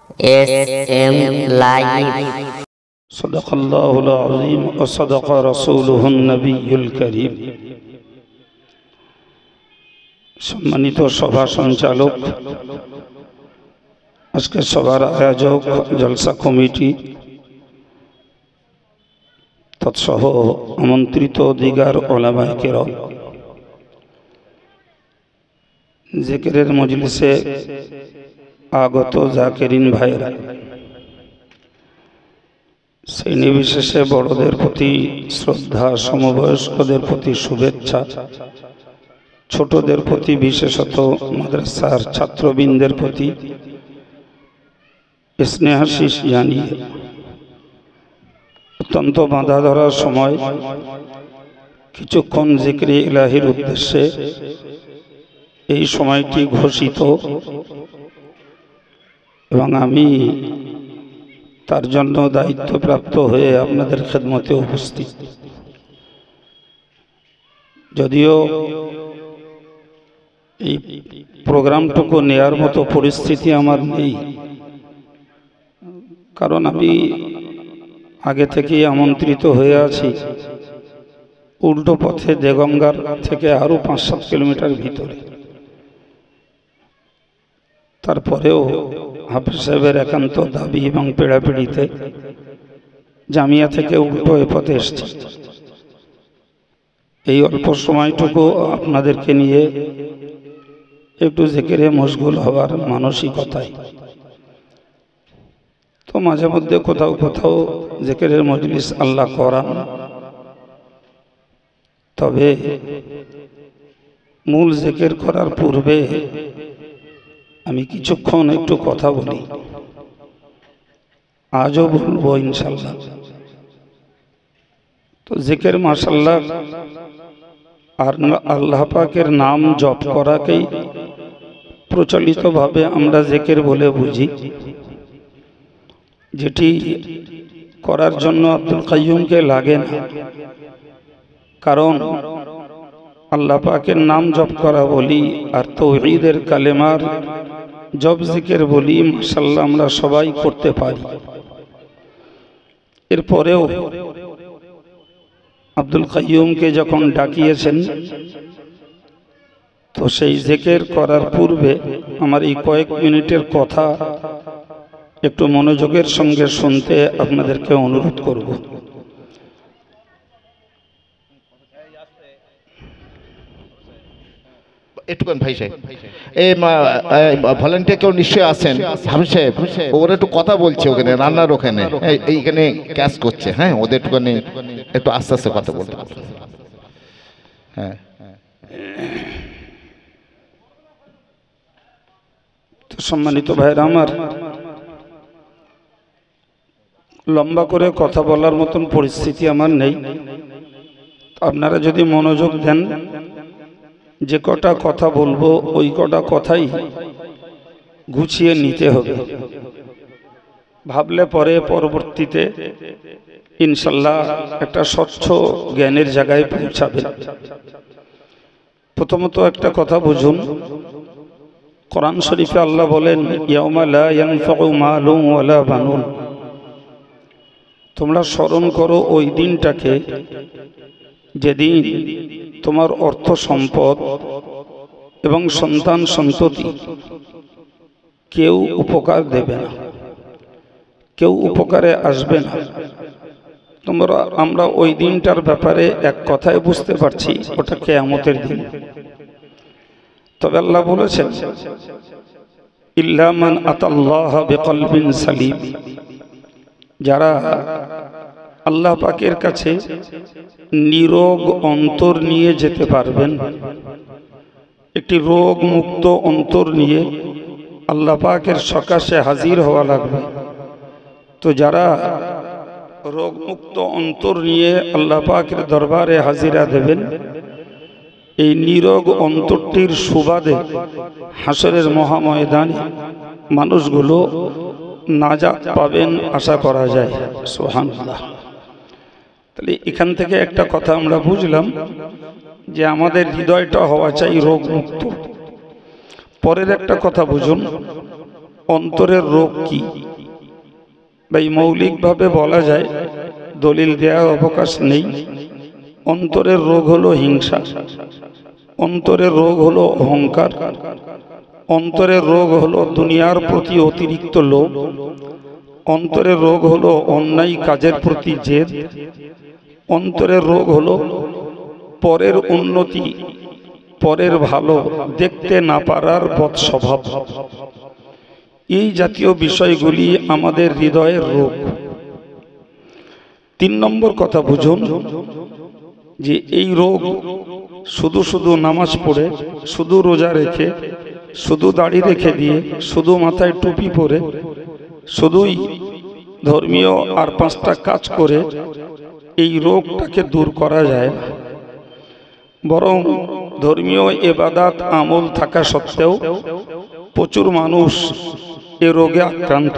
SM Live। सदक़ल्लाहुल अज़ीम व सदक़ रसूलुहुन नबियुल करीम। सम्मानित सभा संचालक, আজকে সভার আয়োজক, জলসা কমিটি তৎসহ আমন্ত্রিত দিগার উলামায়ে কেরাম, জিকিরের মজলিসে আগত জাকিরিন ভাইরা, সেই নির্বিশেষে বড়দের প্রতি শ্রদ্ধা, সমবয়স্কদের প্রতি শুভেচ্ছা, ছোটদের প্রতি বিশেষত মাদ্রাসার ছাত্রবৃন্দের প্রতি স্নেহাশিস জানিয়ে অত্যন্ত বাঁধা ধরার সময় কিছুক্ষণ জিকিরে ইলাহির উদ্দেশ্যে এই সময়টি ঘোষিত এবং আমি তার জন্য দায়িত্বপ্রাপ্ত হয়ে আপনাদের খেদমতে উপস্থিত। যদিও এই প্রোগ্রামটুকু নেয়ার মতো পরিস্থিতি আমার নেই, কারণ আমি আগে থেকেই আমন্ত্রিত হয়ে আছি উল্টো পথে দেগঙ্গার থেকে আরো 5-7 কিলোমিটার ভিতরে। তারপরেও হাফেজ সাহেবের একান্ত দাবি এবং পেড়াপিড়িতে জামিয়া থেকে উল্টো এ পথে এসেছি। এই অল্প সময়টুকু আপনাদেরকে নিয়ে একটু জিকিরে মশগুল হওয়ার মানসিকতায়, তো মাঝে মধ্যে কোথাও কোথাও জিকিরের মজলিস আল্লাহ করান। তবে মূল জিকির করার পূর্বে আমি কিছুক্ষণ একটু কথা বলি, আজও বলবো ইনশাল্লাহ। তো জিকির মাশাআল্লাহ আর আল্লাহ পাকের নাম জপ করাকেই প্রচলিতভাবে আমরা জিকির বলে বুঝি, যেটি করার জন্য আব্দুল কাইয়ুমকে লাগে না। কারণ আল্লাহ পাকের নাম জপ করা বলি আর তাওহীদের কালেমার জপ জিকির বলি, মাশাআল্লাহ আমরা সবাই করতে পারি। এরপরেও আব্দুল কাইয়ুমকে যখন ডাকিয়েছেন, তো সেই জিকির করার পূর্বে আমার এই কয়েক মিনিটের কথা একটু মনোযোগের সঙ্গে শুনতে আপনাদেরকে অনুরোধ করব। একটুখানি ভাই সাহেব, এই ভলেন্টিয়ার কেউ নিশ্চয়ই আছেন, হাফিজ সাহেব ওরা একটু কথা বলছে ওখানে রান্নার ওখানে, এইখানে ক্যাশ করছে। হ্যাঁ, ওদের একটুখানি একটু আস্তে আস্তে কথা বলতে। হ্যাঁ, তো সম্মানিত ভাইরা আমার, লম্বা করে কথা বলার মতন পরিস্থিতি আমার নেই। আপনারা যদি মনোযোগ দেন, যে কটা কথা বলবো ওই কটা কথাই গুছিয়ে নিতে হবে, ভাবলে পরে পরবর্তীতে ইনশাল্লাহ একটা স্বচ্ছ জ্ঞানের জায়গায় পৌঁছাবে। প্রথমত একটা কথা বুঝুন, কোরআন শরীফে আল্লাহ বলেন, ইয়াউমা লা ইয়ানফাউ মালুন ওয়ালা বানুন। তোমরা স্মরণ করো ওই দিনটাকে যেদিন তোমার অর্থ সম্পদ এবং সন্তান সন্ততি কেউ উপকার দেবে না, কেউ উপকারে আসবে না। আমরা ওই দিনটার ব্যাপারে এক কথায় বুঝতে পারছি, ওটা কিয়ামতের দিন। তবে আল্লাহ বলেছেন, ইল্লা মান আতাল্লাহ বিকলবিন সালিম, যারা আল্লাহ পাকের কাছে নিরোগ অন্তর নিয়ে যেতে পারবেন, একটি রোগ মুক্ত অন্তর নিয়ে আল্লাহ পাকের সকাশে হাজির হওয়া লাগবে। তো যারা রোগ মুক্ত অন্তর নিয়ে আল্লাহ পাকের দরবারে হাজিরা দেবেন, এই নিরোগ অন্তরটির সুবাদে হাসরের মহাময়দানে মানুষগুলো নাজাত পাবেন আশা করা যায়। সুবহানাল্লাহ। তাহলে এখান থেকে একটা কথা আমরা বুঝলাম যে আমাদের হৃদয়টা হওয়া চাই রোগ মুক্ত। পরের একটা কথা বুঝুন, অন্তরের রোগ কি? ভাই মৌলিকভাবে বলা যায়, দলিল দেওয়ার অবকাশ নেই। অন্তরের রোগ হলো হিংসা, অন্তরের রোগ হলো অহংকার, অন্তরের রোগ হলো দুনিয়ার প্রতি অতিরিক্ত লোভ, অন্তরের রোগ হলো অন্যায় কাজের প্রতি জেদ, অন্তরের রোগ হলো পরের উন্নতি, পরের ভালো দেখতে না পারার বদ স্বভাব। এই জাতীয় বিষয়গুলি আমাদের হৃদয়ের রোগ। 3 নম্বর কথা বুঝুন যে এই রোগ শুধু শুধু নামাজ পড়ে, শুধু রোজা রেখে, শুধু দাড়ি রেখে দিয়ে, শুধু মাথায় টুপি পরে, শুধুই ধর্মীয় আর 5টা কাজ করে এই রোগটাকে দূর করা যায় না। বরং ধর্মীয় ইবাদত আমল থাকা সত্ত্বেও প্রচুর মানুষ এ রোগে আক্রান্ত।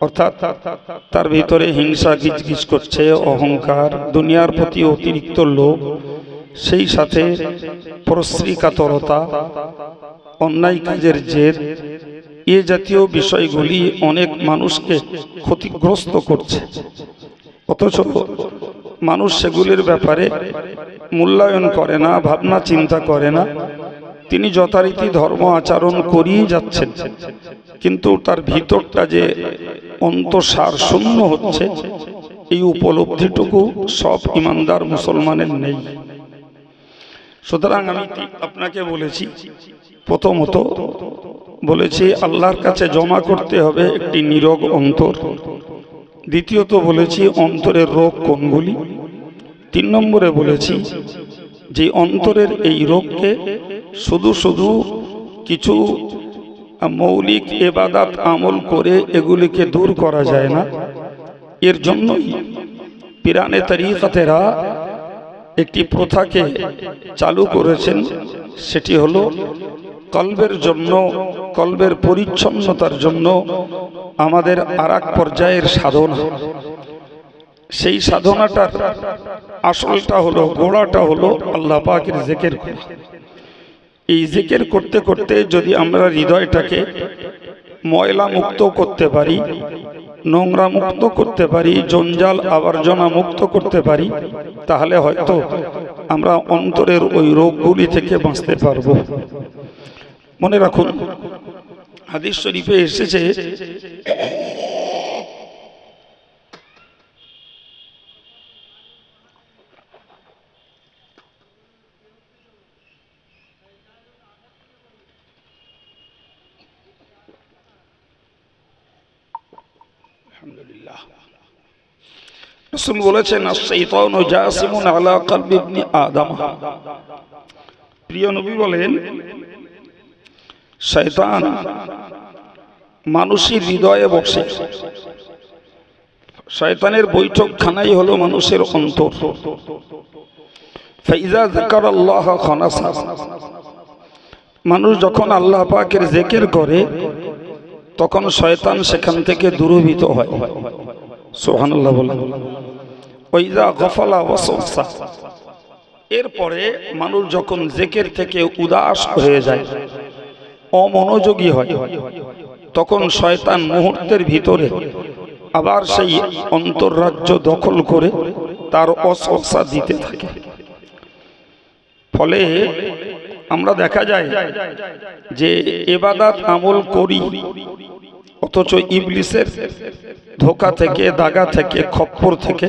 অর্থাৎ তার ভিতরে হিংসা গিজগিজ করছে, অহংকার, দুনিয়ার প্রতি অতিরিক্ত লোভ, সেই সাথে প্রশ্রিকাতরতা, অন্যায় কাজের জেদ, এ জাতীয় বিষয়গুলি অনেক মানুষকে ক্ষতিগ্রস্ত করছে। অথচ মানুষ সেগুলির ব্যাপারে মূল্যায়ন করে না, ভাবনা চিন্তা করে না। তিনি যথারীতি ধর্ম আচরণ করিয়ে যাচ্ছেন, কিন্তু তার ভিতরটা যে অন্তঃসার শূন্য হচ্ছে, এই উপলব্ধিটুকু সব ইমানদার মুসলমানের নেই। সুতরাং আমি আপনাকে বলেছি, প্রথমত বলেছি আল্লাহর কাছে জমা করতে হবে একটি নীরব অন্তর। দ্বিতীয়ত বলেছি অন্তরের রোগ কোনগুলি। 3 নম্বরে বলেছি যে অন্তরের এই রোগকে শুধু শুধু কিছু মৌলিক ইবাদত আমল করে এগুলিকে দূর করা যায় না। এর জন্যই পিরানে তরিকতেরা একটি প্রথাকে চালু করেছেন, সেটি হলো কলবের জন্য, কলবের পরিচ্ছন্নতার জন্য আমাদের আরেক পর্যায়ের সাধনা। সেই সাধনাটার আসলটা হলো, গোড়াটা হলো আল্লাহ পাকের জিকির করা। এই জিকির করতে করতে যদি আমরা হৃদয়টাকে ময়লা মুক্ত করতে পারি, নোংরা মুক্ত করতে পারি, জঞ্জাল আবর্জনা মুক্ত করতে পারি, তাহলে হয়তো আমরা অন্তরের ওই রোগগুলি থেকে বাঁচতে পারবো। মনে রাখুন, হাদিস শরীফে এসেছে রাসূল বলেছেন, আশ-শাইতানু জাসিমুন আলা কলবি ইবনি আদম। প্রিয় নবী বলেন, শয়তান মানুষের হৃদয়ে বসে। শয়তানের বৈঠকখানাই হলো মানুষের অন্তর। ফাইজা যাকারাল্লাহ খানাসা, মানুষ যখন আল্লাহ পাকের জিকির করে তখন শয়তান সেখান থেকে দূরীভূত হয়। সুবহানাল্লাহ বলেন। ওয়াইজা গাফালা ওয়াসওয়াসা, এরপরে মানুষ যখন জিকির থেকে উদাস হয়ে যায়, অমনোযোগী হয়, তখন শয়তান মুহূর্তের ভিতরে আবার সেই অন্তর্রাজ্য দখল করে তার ওয়াসওয়াসা দিতে থাকে। ফলে আমরা দেখা যায় যে ইবাদত আমল করি, অথচ ইবলিসের ধোঁকা থেকে, দাগা থেকে, খপ্পর থেকে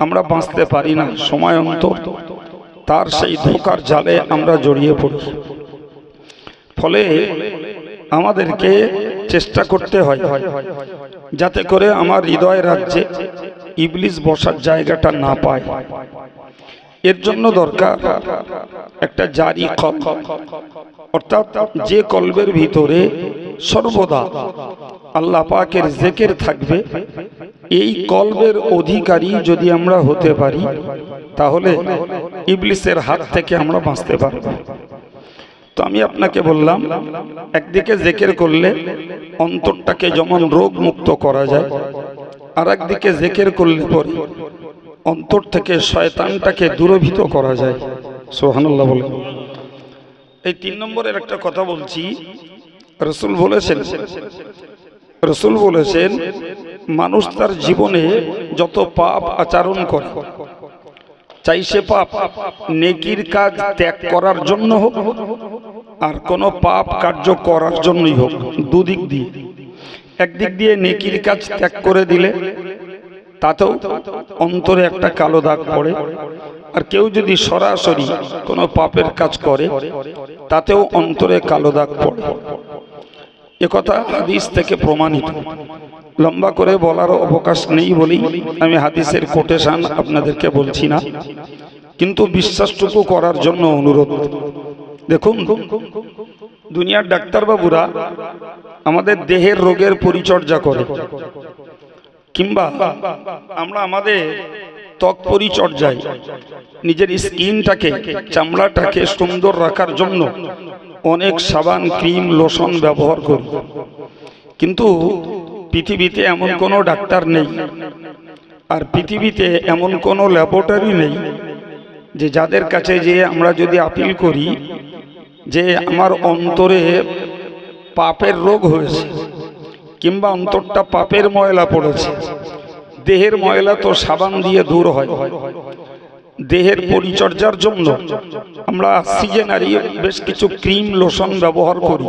আমরা বাঁচতে পারি না। সময় অন্তর তার সেই ধোঁকার জালে আমরা জড়িয়ে পড়ি। ফলে আমাদেরকে চেষ্টা করতে হয় যাতে করে আমার হৃদয় রাজ্যে ইবলিস বসার জায়গাটা না পায়। এর জন্য দরকার একটা জারি কলব, অর্থাৎ যে কলবের ভিতরে সর্বদা আল্লাহ পাকের জিকির থাকবে। এই কলবের অধিকারী যদি আমরা হতে পারি, তাহলে ইবলিসের হাত থেকে আমরা বাঁচতে পারব। তো আমি আপনাকে বললাম, একদিকে জিকির করলে অন্তরটাকে যেমন রোগ মুক্ত করা যায়, আর একদিকে জিকির করলে পরে অন্তর থেকে শয়তানটাকে দূরীভূত করা যায়। সুবহানাল্লাহ বলেন। এই 3 নম্বরের একটা কথা বলছি, রসুল বলেছেন মানুষ তার জীবনে যত পাপ আচরণ করে, চাই সে পাপ নেকির কাজ ত্যাগ করার জন্য হোক আর কোনো পাপ কার্য করার জন্যই হোক, দুদিক দিয়ে। একদিক দিয়ে নেকির কাজ ত্যাগ করে দিলে তাতেও অন্তরে একটা কালো দাগ পড়ে, আর কেউ যদি সরাসরি কোনো পাপের কাজ করে তাতেও অন্তরে কালো দাগ পড়ে। একথা হাদিস থেকে প্রমাণিত। লম্বা করে বলার অবকাশ নেই বলেই আমি হাদিসের কোটেশন আপনাদেরকে বলছি না, কিন্তু বিশ্বাসটুকু করার জন্য অনুরোধ। দেখুন, দুনিয়ার ডাক্তারবাবুরা আমাদের দেহের রোগের পরিচর্যা করে, কিংবা আমরা আমাদের ত্বক পরিচর্যায় নিজের স্কিনটাকে, চামড়াটাকে সুন্দর রাখার জন্য অনেক সাবান, ক্রিম, লোশন ব্যবহার করি। কিন্তু পৃথিবীতে এমন কোনো ডাক্তার নেই, আর পৃথিবীতে এমন কোনো ল্যাবরেটরি নেই যে যাদের কাছে যেয়ে আমরা যদি আপিল করি যে আমার অন্তরে পাপের রোগ হয়েছে, কিংবা অন্তরটা পাপের ময়লা পড়েছে। দেহের ময়লা তো সাবান দিয়ে দূর হয়। দেহের পরিচর্যার জন্য আমরা সিজনারি বেশ কিছু ক্রিম, লোশন ব্যবহার করি,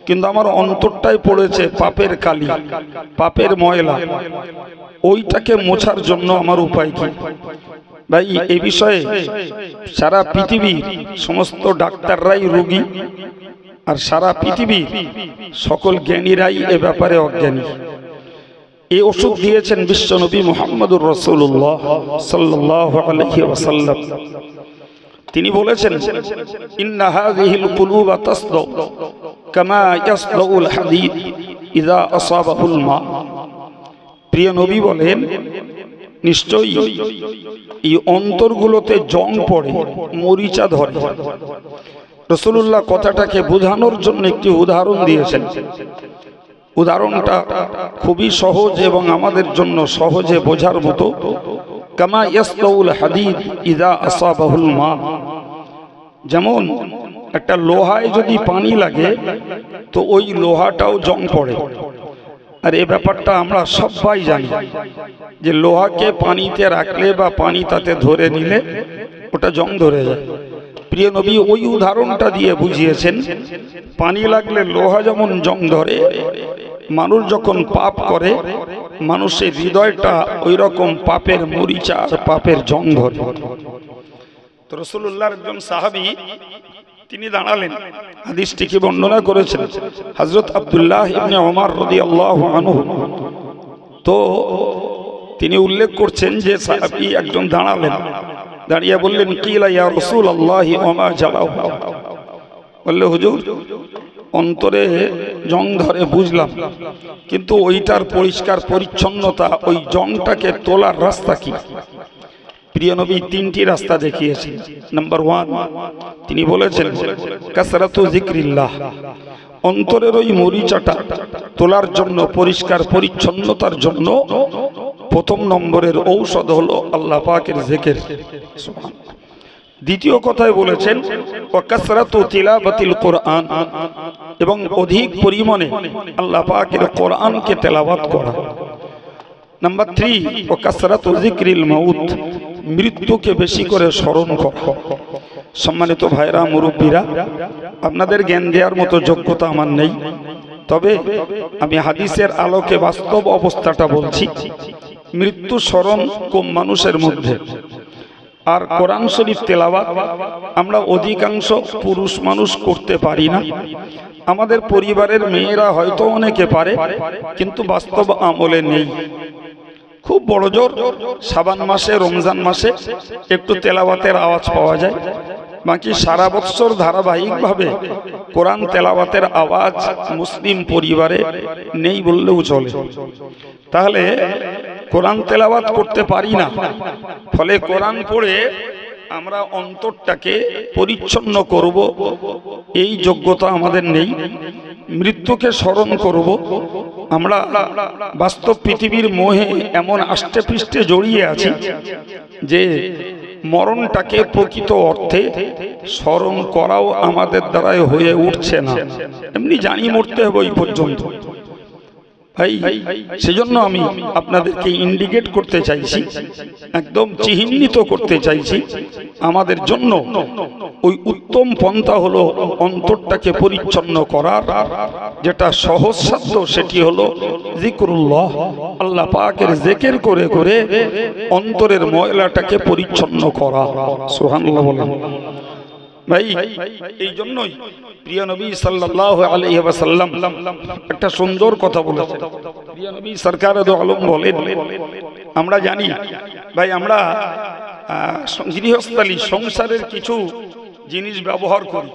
কিন্তু আমার অন্তরটায় পড়েছে পাপের কালি, পাপের ময়লা। ওইটাকে মোছার জন্য আমার উপায় কি? ভাই, এই বিষয়ে সারা পৃথিবীর সমস্ত ডাক্তাররাই রোগী, আর সারা পৃথিবীর সকল জ্ঞানীরাই এ ব্যাপারে অজ্ঞানী। এই ওষুধ দিয়েছেন বিশ্বনবী মুহাম্মদুর রাসূলুল্লাহ সাল্লাল্লাহু আলাইহি ওয়াসাল্লাম। তিনি বলেছেন, ইন্না হাযিহিল কুলুবা তাসদু কামা ইয়াসদুল হাদীদ ইযা আসাবাহুল মা। প্রিয় নবী বলেন, নিশ্চয়ই এই অন্তরগুলোতে জং পড়ে, মরিচা ধরে। রাসূলুল্লাহ কথাটাকে বোঝানোর জন্য একটি উদাহরণ দিয়েছেন। উদাহরণটা খুবই সহজ এবং আমাদের জন্য সহজে বোঝার মতো। কামা ইয়াসলাউল হাদিদ ইযা আসাবাহুল মা। যেমন একটা লোহায় যদি পানি লাগে তো ওই লোহাটাও জং পড়ে। আর এই ব্যাপারটা আমরা সবাই জানি যে লোহাকে পানিতে রাখলে বা পানি তাতে ধরে নিলে ওটা জং ধরে যায়। প্রিয় নবী ওই উদাহরণটা দিয়ে বুঝিয়েছেন, পানি লাগলে লোহা যেমন জং ধরে, মানুষ যখন পাপ করে মানুষের হৃদয়টা ওই রকম পাপের মরিচা, পাপের জং ধরে। তো রাসূলুল্লাহর একজন সাহাবী তিনি দাঁড়ালেন, হাদিসটিকে বর্ণনা করেছেন হযরত আব্দুল্লাহ ইবনে ওমর রাদিয়াল্লাহু আনহু। তো তিনি উল্লেখ করছেন যে সাহাবী একজন দাঁড়ালেন, দাঁড়িয়ে বললেন, কিলা ইয়া রাসূলুল্লাহ ওয়া মা জালাউ। বললে, হুজুর, অন্তরে জং ধরে বুঝলাম, কিন্তু ওইটার পরিষ্কার পরিচ্ছন্নতা, ওই জংটাকে তোলার রাস্তা কি? প্রিয় নবী তিনটি রাস্তা দেখিয়েছেন। নাম্বার 1, তিনি বলেছেন কাসরাতু যিকরিল্লাহ। অন্তরের ওই মরিচাটা তোলার জন্য, পরিষ্কার পরিচ্ছন্নতার জন্য প্রথম নম্বরের ঔষধ হলো আল্লাহ পাকের জিকির। দ্বিতীয় কথায় বলেছেন ওয়া কাসরাতু তিলাওয়াতিল কুরআন, এবং অধিক পরিমাণে আল্লাহ পাকের কোরআনকে তেলাওয়াত করা। নাম্বার 3, ওয়া কাসরাতু যিকরিল মাউত, মৃত্যুকে বেশি করে স্মরণ করা। সম্মানিত ভাইরা, মুরব্বীরা, আপনাদের জ্ঞান দেওয়ার মতো যোগ্যতা আমার নেই, তবে আমি হাদিসের আলোকে বাস্তব অবস্থাটা বলছি। মৃত্যু স্মরণ কম মানুষের মধ্যে, আর কোরআন শরীফ তেলাওয়াত আমরা অধিকাংশ পুরুষ মানুষ করতে পারি না। আমাদের পরিবারের মেয়েরা হয়তো অনেকে পারে, কিন্তু বাস্তব আমলে নেই। খুব বড় জোর শাবান মাসে, রমজান মাসে একটু তেলাওয়াতের আওয়াজ পাওয়া যায়, বাকি সারা বছর ধারাবাহিকভাবে কোরআন তেলাওয়াতের আওয়াজ মুসলিম পরিবারে নেই বললেও চলে। তাহলে কোরআন তেলাওয়াত করতে পারি না, ফলে কোরআন পড়ে আমরা অন্তরটাকে পরিচ্ছন্ন করব এই যোগ্যতা আমাদের নেই। মৃত্যুকে স্মরণ করব, আমরা বাস্তব পৃথিবীর মোহে এমন আষ্টে পৃষ্ঠে জড়িয়ে আছি যে মরণটাকে প্রকৃত অর্থে স্মরণ করাও আমাদের দ্বারাই হয়ে উঠছে না। এমনি জানি মরতে হবে ওই পর্যন্ত ভাই। সেজন্য আমি আপনাদেরকে ইন্ডিকেট করতে চাইছি, একদম চিহ্নিত করতে চাইছি, আমাদের জন্য ওই উত্তম পন্থা হলো অন্তরটাকে পরিচ্ছন্ন করার, যেটা সহজ সাধ্য সেটি হলো জিকরুল্লাহ, আল্লাহ পাকের জিকির করে করে অন্তরের ময়লাটাকে পরিচ্ছন্ন করা। সুবহানাল্লাহ বলেন ভাই। এই জন্যই প্রিয় নবী সাল্লাল্লাহু আলাইহি ওয়াসাল্লাম একটা সুন্দর কথা বলেছেন। প্রিয় নবী সরকার দো আলম বলেন, আমরা জানি ভাই, আমরা গৃহস্থালী সংসারের কিছু জিনিস ব্যবহার করি।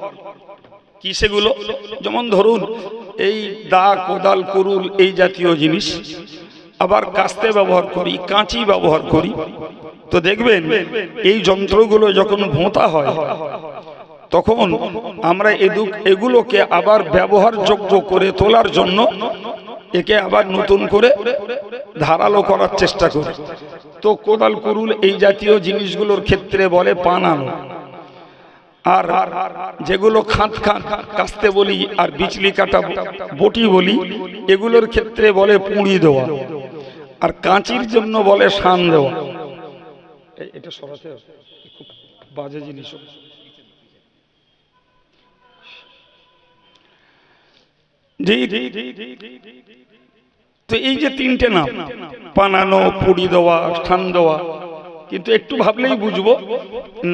কি সেগুলো? যেমন ধরুন এই দা, কোদাল, কুরুল এই জাতীয় জিনিস, আবার কাস্তে ব্যবহার করি, কাঁচি ব্যবহার করি। তো দেখবেন এই যন্ত্রগুলো যখন ভোঁতা হয় তখন আমরা এগুলোকে আবার ব্যবহারযোগ্য করে তোলার জন্য একে আবার নতুন করে ধারালো করার চেষ্টা করি। তো কোদাল, কুরুল এই জাতীয় জিনিসগুলোর ক্ষেত্রে বলে পানানো, আর যেগুলো খাঁত খাঁত কাস্তে বলি আর বিচলি কাটা বটি বলি, এগুলোর ক্ষেত্রে বলে পুঁড়ি দেওয়া, আর কাঁচির জন্য বলে শান দেওয়া। এটা সরাতে খুব বাজে জিনিস। তো এই যে তিনটে নাম, পানানো, পুড়ি দেওয়া, স্থান দেওয়া, কিন্তু একটু ভাবলেই বুঝবো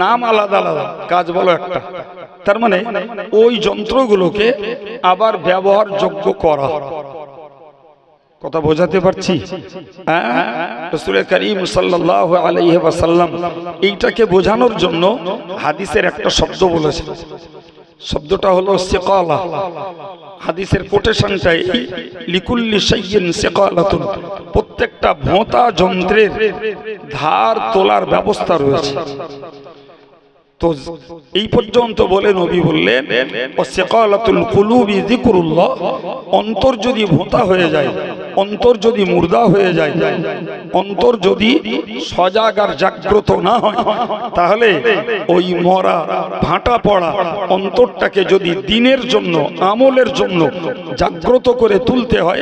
নাম আলাদা আলাদা, কাজ বলো একটা। তার মানে ওই যন্ত্রগুলোকে আবার ব্যবহারযোগ্য করা। কথা বোঝাতে পারছি? রাসূল করিম সাল্লাল্লাহু আলাইহি ওয়াসাল্লাম এইটাকে বোঝানোর জন্য হাদিসের একটা শব্দ বলেছেন। শব্দটা হলো সিকালা। হাদিসের কোটেশনটাই লিকুল্লি শাইইন সিকালাতুন, প্রত্যেকটা ভোঁতা যন্ত্রের ধার তোলার ব্যবস্থা রয়েছে। তো এই পর্যন্ত বলে নবী বললেন ওয়াসিকালাতুল কুলুবি যিকরুল্লাহ, অন্তর যদি ভোঁতা হয়ে যায়, অন্তর যদি মুর্দা হয়ে যায়, অন্তর যদি সজাগ আর জাগ্রত না হয়, তাহলে ওই মরা ভাটা পড়া অন্তরটাকে যদি দিনের জন্য, আমলের জন্য জাগ্রত করে তুলতে হয়,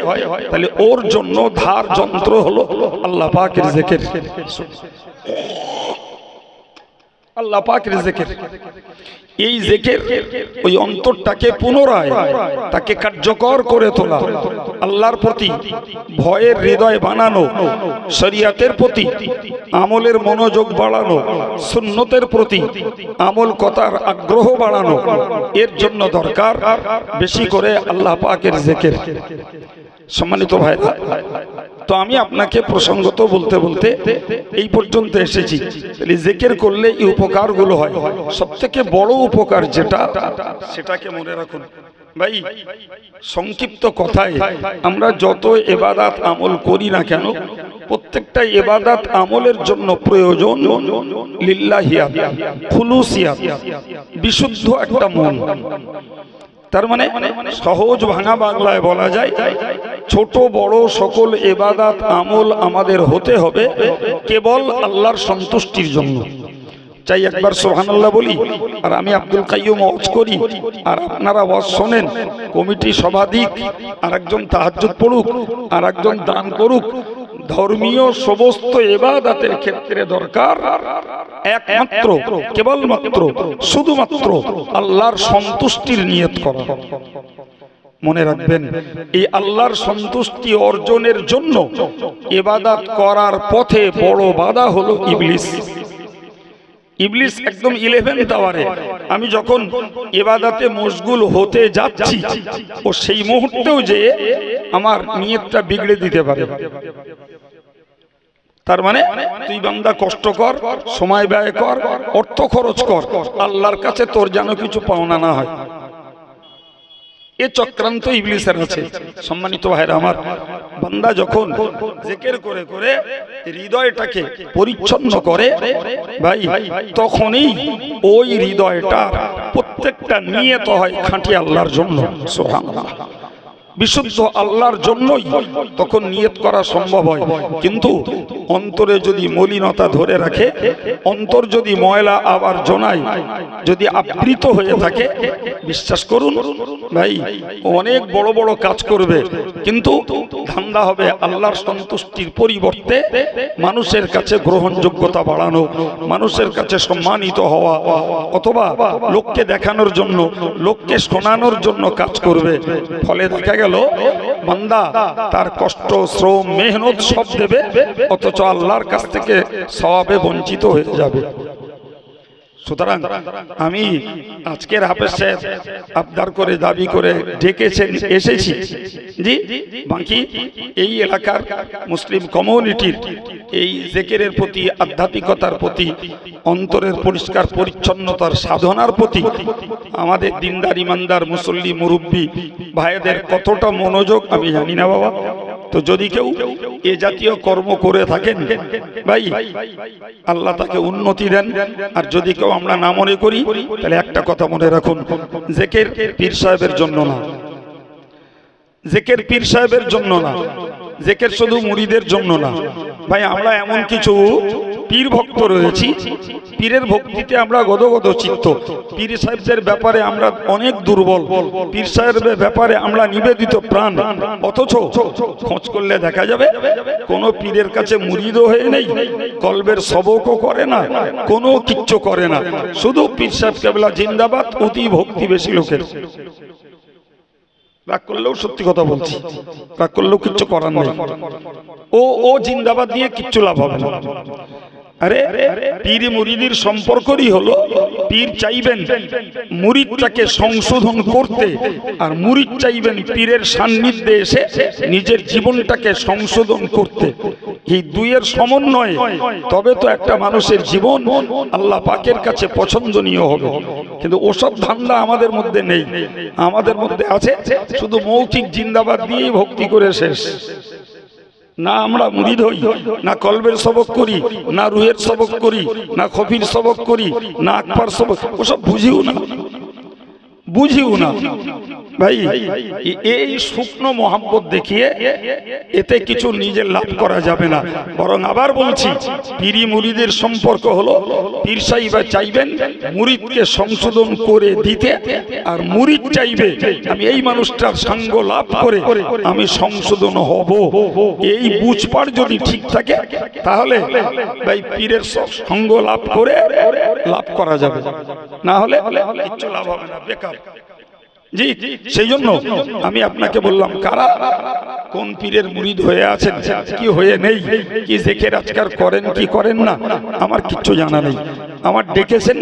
তাহলে ওর জন্য ধার যন্ত্র হলো আল্লাহ পাকের জিকির। আল্লাহ পাকের জিকির, এই জিকির ওই অন্তরটাকে পুনরায় তাকে কার্যকর করে তোলা, আল্লাহর প্রতি ভয়ের হৃদয় বানানো, শরিয়াতের প্রতি আমলের মনোযোগ বাড়ানো, সুন্নতের প্রতি আমল করার আগ্রহ বাড়ানো, এর জন্য দরকার বেশি করে আল্লাহ পাকের জিকির। সম্মানিত ভাইরা, তো আমি আপনাকে প্রসঙ্গত বলতে বলতে এই পর্যন্ত এসেছি। জিকির করলে এই উপকারগুলো হয়, সবথেকে বড় উপকার যেটা, সেটাকে মনে রাখুন ভাই। সংক্ষিপ্ত কথায় আমরা যত ইবাদত আমল করি না কেন, প্রত্যেকটা ইবাদত আমলের জন্য প্রয়োজন লিল্লাহিয়াত, খুলুসিয়াত, বিশুদ্ধ একটা মন। তার মানে সহজ ভাঙা বাংলায় বলা যায়, ছোট বড় সকল ইবাদত আমল আমাদের হতে হবে কেবল আল্লাহর সন্তুষ্টির জন্য। চাই একবার সুবহানাল্লাহ বলি, আর আমি আব্দুল কাইয়ুম ওয়াজ করি, আর আপনারা ওয়াজ শোনেন, কমিটি সভাধিক আর একজন তাহাজ্জুদ পড়ুক, আর একজন দান করুক। ধর্মীয় সমস্ত ইবাদতের ক্ষেত্রে দরকার একমাত্র, কেবলমাত্র, শুধুমাত্র আল্লাহর সন্তুষ্টির নিয়ত করা। মনে রাখবেন, এই আল্লাহর সন্তুষ্টি অর্জনের জন্য ইবাদত করার পথে বড় বাধা হলো ইবলিস। ইবলিস একদম 11 টাওয়ারে। আমি যখন ইবাদতে মশগুল হতে যাচ্ছি, ও সেই মুহূর্তেও যে আমার নিয়তটা বিগড়ে দিতে পারে। তার মানে তুই বান্দা কষ্ট কর, সময় ব্যয় কর, অর্থ খরচ কর, আল্লাহর কাছে তোর যেন কিছু পাওনা না হয়। এ চক্রান্ত ইবলিসের আছে। সম্মানিত ভাইরা আমার, বান্দা যখন জিকির করে করে হৃদয়টাকে পরিচ্ছন্ন করে ভাই, তখনই ওই হৃদয়টা প্রত্যেকটা নিয়ত হয় খাঁটি আল্লাহর জন্য। সুবহানাল্লাহ। বিশুদ্ধ আল্লাহর জন্যই তখন নিয়ত করা সম্ভব হয়। কিন্তু অন্তরে যদি মলিনতা ধরে রাখে, অন্তর যদি ময়লা আবার জনায়, যদি আবৃত হয়ে থাকে, বিশ্বাস করুন ভাই, অনেক বড় বড় কাজ করবে, কিন্তু ধান্দা হবে আল্লাহর সন্তুষ্টির পরিবর্তে মানুষের কাছে গ্রহণযোগ্যতা বাড়ানো, মানুষের কাছে সম্মানিত হওয়া, অথবা লোককে দেখানোর জন্য, লোককে শোনানোর জন্য কাজ করবে। ফলে দেখা গেল বান্দা তার কষ্ট, শ্রম, মেহনত সব দেবে, অথচ আল্লাহর কাছ থেকে সওয়াবে বঞ্চিত হয়ে যাবে। সুতরাং আমি আজকের হাফেজ সাহেব আবদার করে দাবি করে ডেকেছেন, এসেছি জি, বাকি এই এলাকার মুসলিম কমিউনিটির এই জিকিরের প্রতি, আধ্যাত্মিকতার প্রতি, অন্তরের পরিষ্কার পরিচ্ছন্নতার সাধনার প্রতি আমাদের দিনদার ইমানদার মুসল্লি মুরব্বী ভাইদের কতটা মনোযোগ আমি জানি না বাবা। তো যদি কেউ এ জাতীয় কর্ম করে থাকেন ভাই, আল্লাহ তাকে উন্নতি দেন। আর যদি কেউ আমরা না মনে করি, তাহলে একটা কথা মনে রাখুন, জিকির পীর সাহেবের জন্য না, জিকির পীর সাহেবের জন্য না, জিকির শুধু মুরিদের জন্য না ভাই। আমরা এমন কিছু পীর ভক্ত রয়েছি, পীরের ভক্তিতে আমরা গদগদ চিত্ত, পীর সাহেবদের ব্যাপারে আমরা অনেক দুর্বল, পীর সাহেবের ব্যাপারে আমরা নিবেদিত প্রাণ, অথচ খোঁজ করলে দেখা যাবে কোনো পীরের কাছে মুরিদও হয়ে নেই, কলবের সবকও করে না, কোনো কিচ্ছু করে না, শুধু পীর সাহেব কেবলা জিন্দাবাদ, অতি ভক্তি বেশি লোকের। রাগ করলেও সত্যি কথা বলছি, রাগ করলেও কিচ্ছু করার নেই, ও জিন্দাবাদ দিয়ে কিচ্ছু লাভ হবে না। আরে পীর মুরিদের সম্পর্কই হলো, পীর চাইবেন মুরিদটাকে সংশোধন করতে, আর মুরিদ চাইবেন পীরের সান্নিধ্যে এসে নিজের জীবনটাকে সংশোধন করতে। এই দুইয়ের সমন্বয়ে তবে তো একটা মানুষের জীবন আল্লাহ পাকের কাছে পছন্দনীয় হবে। কিন্তু ওসব ধান্দা আমাদের মধ্যে নেই, আমাদের মধ্যে আছে শুধু মৌখিক জিন্দাবাদ দিয়েই ভক্তি করে শেষ। না আমরা মুরিদ হই, না কলবের সবক করি, না রুহের সবক করি, না খফির সবক করি, না আকবার সবক, ওসব বুঝিও না, বুঝিও না ভাই। এই শুকনো মোহাব্বত দেখিয়ে এতে কিছু নিজের লাভ করা যাবে না। বরং আবার বলছি, পীরি মুরিদের সম্পর্ক হলো, পীর সাহেব চাইবেন মুরিদকে সংশোধন করে দিতে, আর মুরিদ চাইবে আমি এই মানুষটার সঙ্গ লাভ করে আমি সংশোধন হব। এই বুঝপাড় যদি ঠিক থাকে, তাহলে ভাই পীরের সঙ্গ লাভ করে লাভ করা যাবে, না হলে কিচ্ছু লাভ হবে না, বেকার। জি, সেই জন্য আমি আপনাকে বললাম, কারা কোন পীরের মুরিদ হয়ে আছেন, কি হয়ে নেই, কি জিকির আজকার করেন কি করেন না, আমার কিচ্ছু জানা নেই। আমার ডেকেছেন,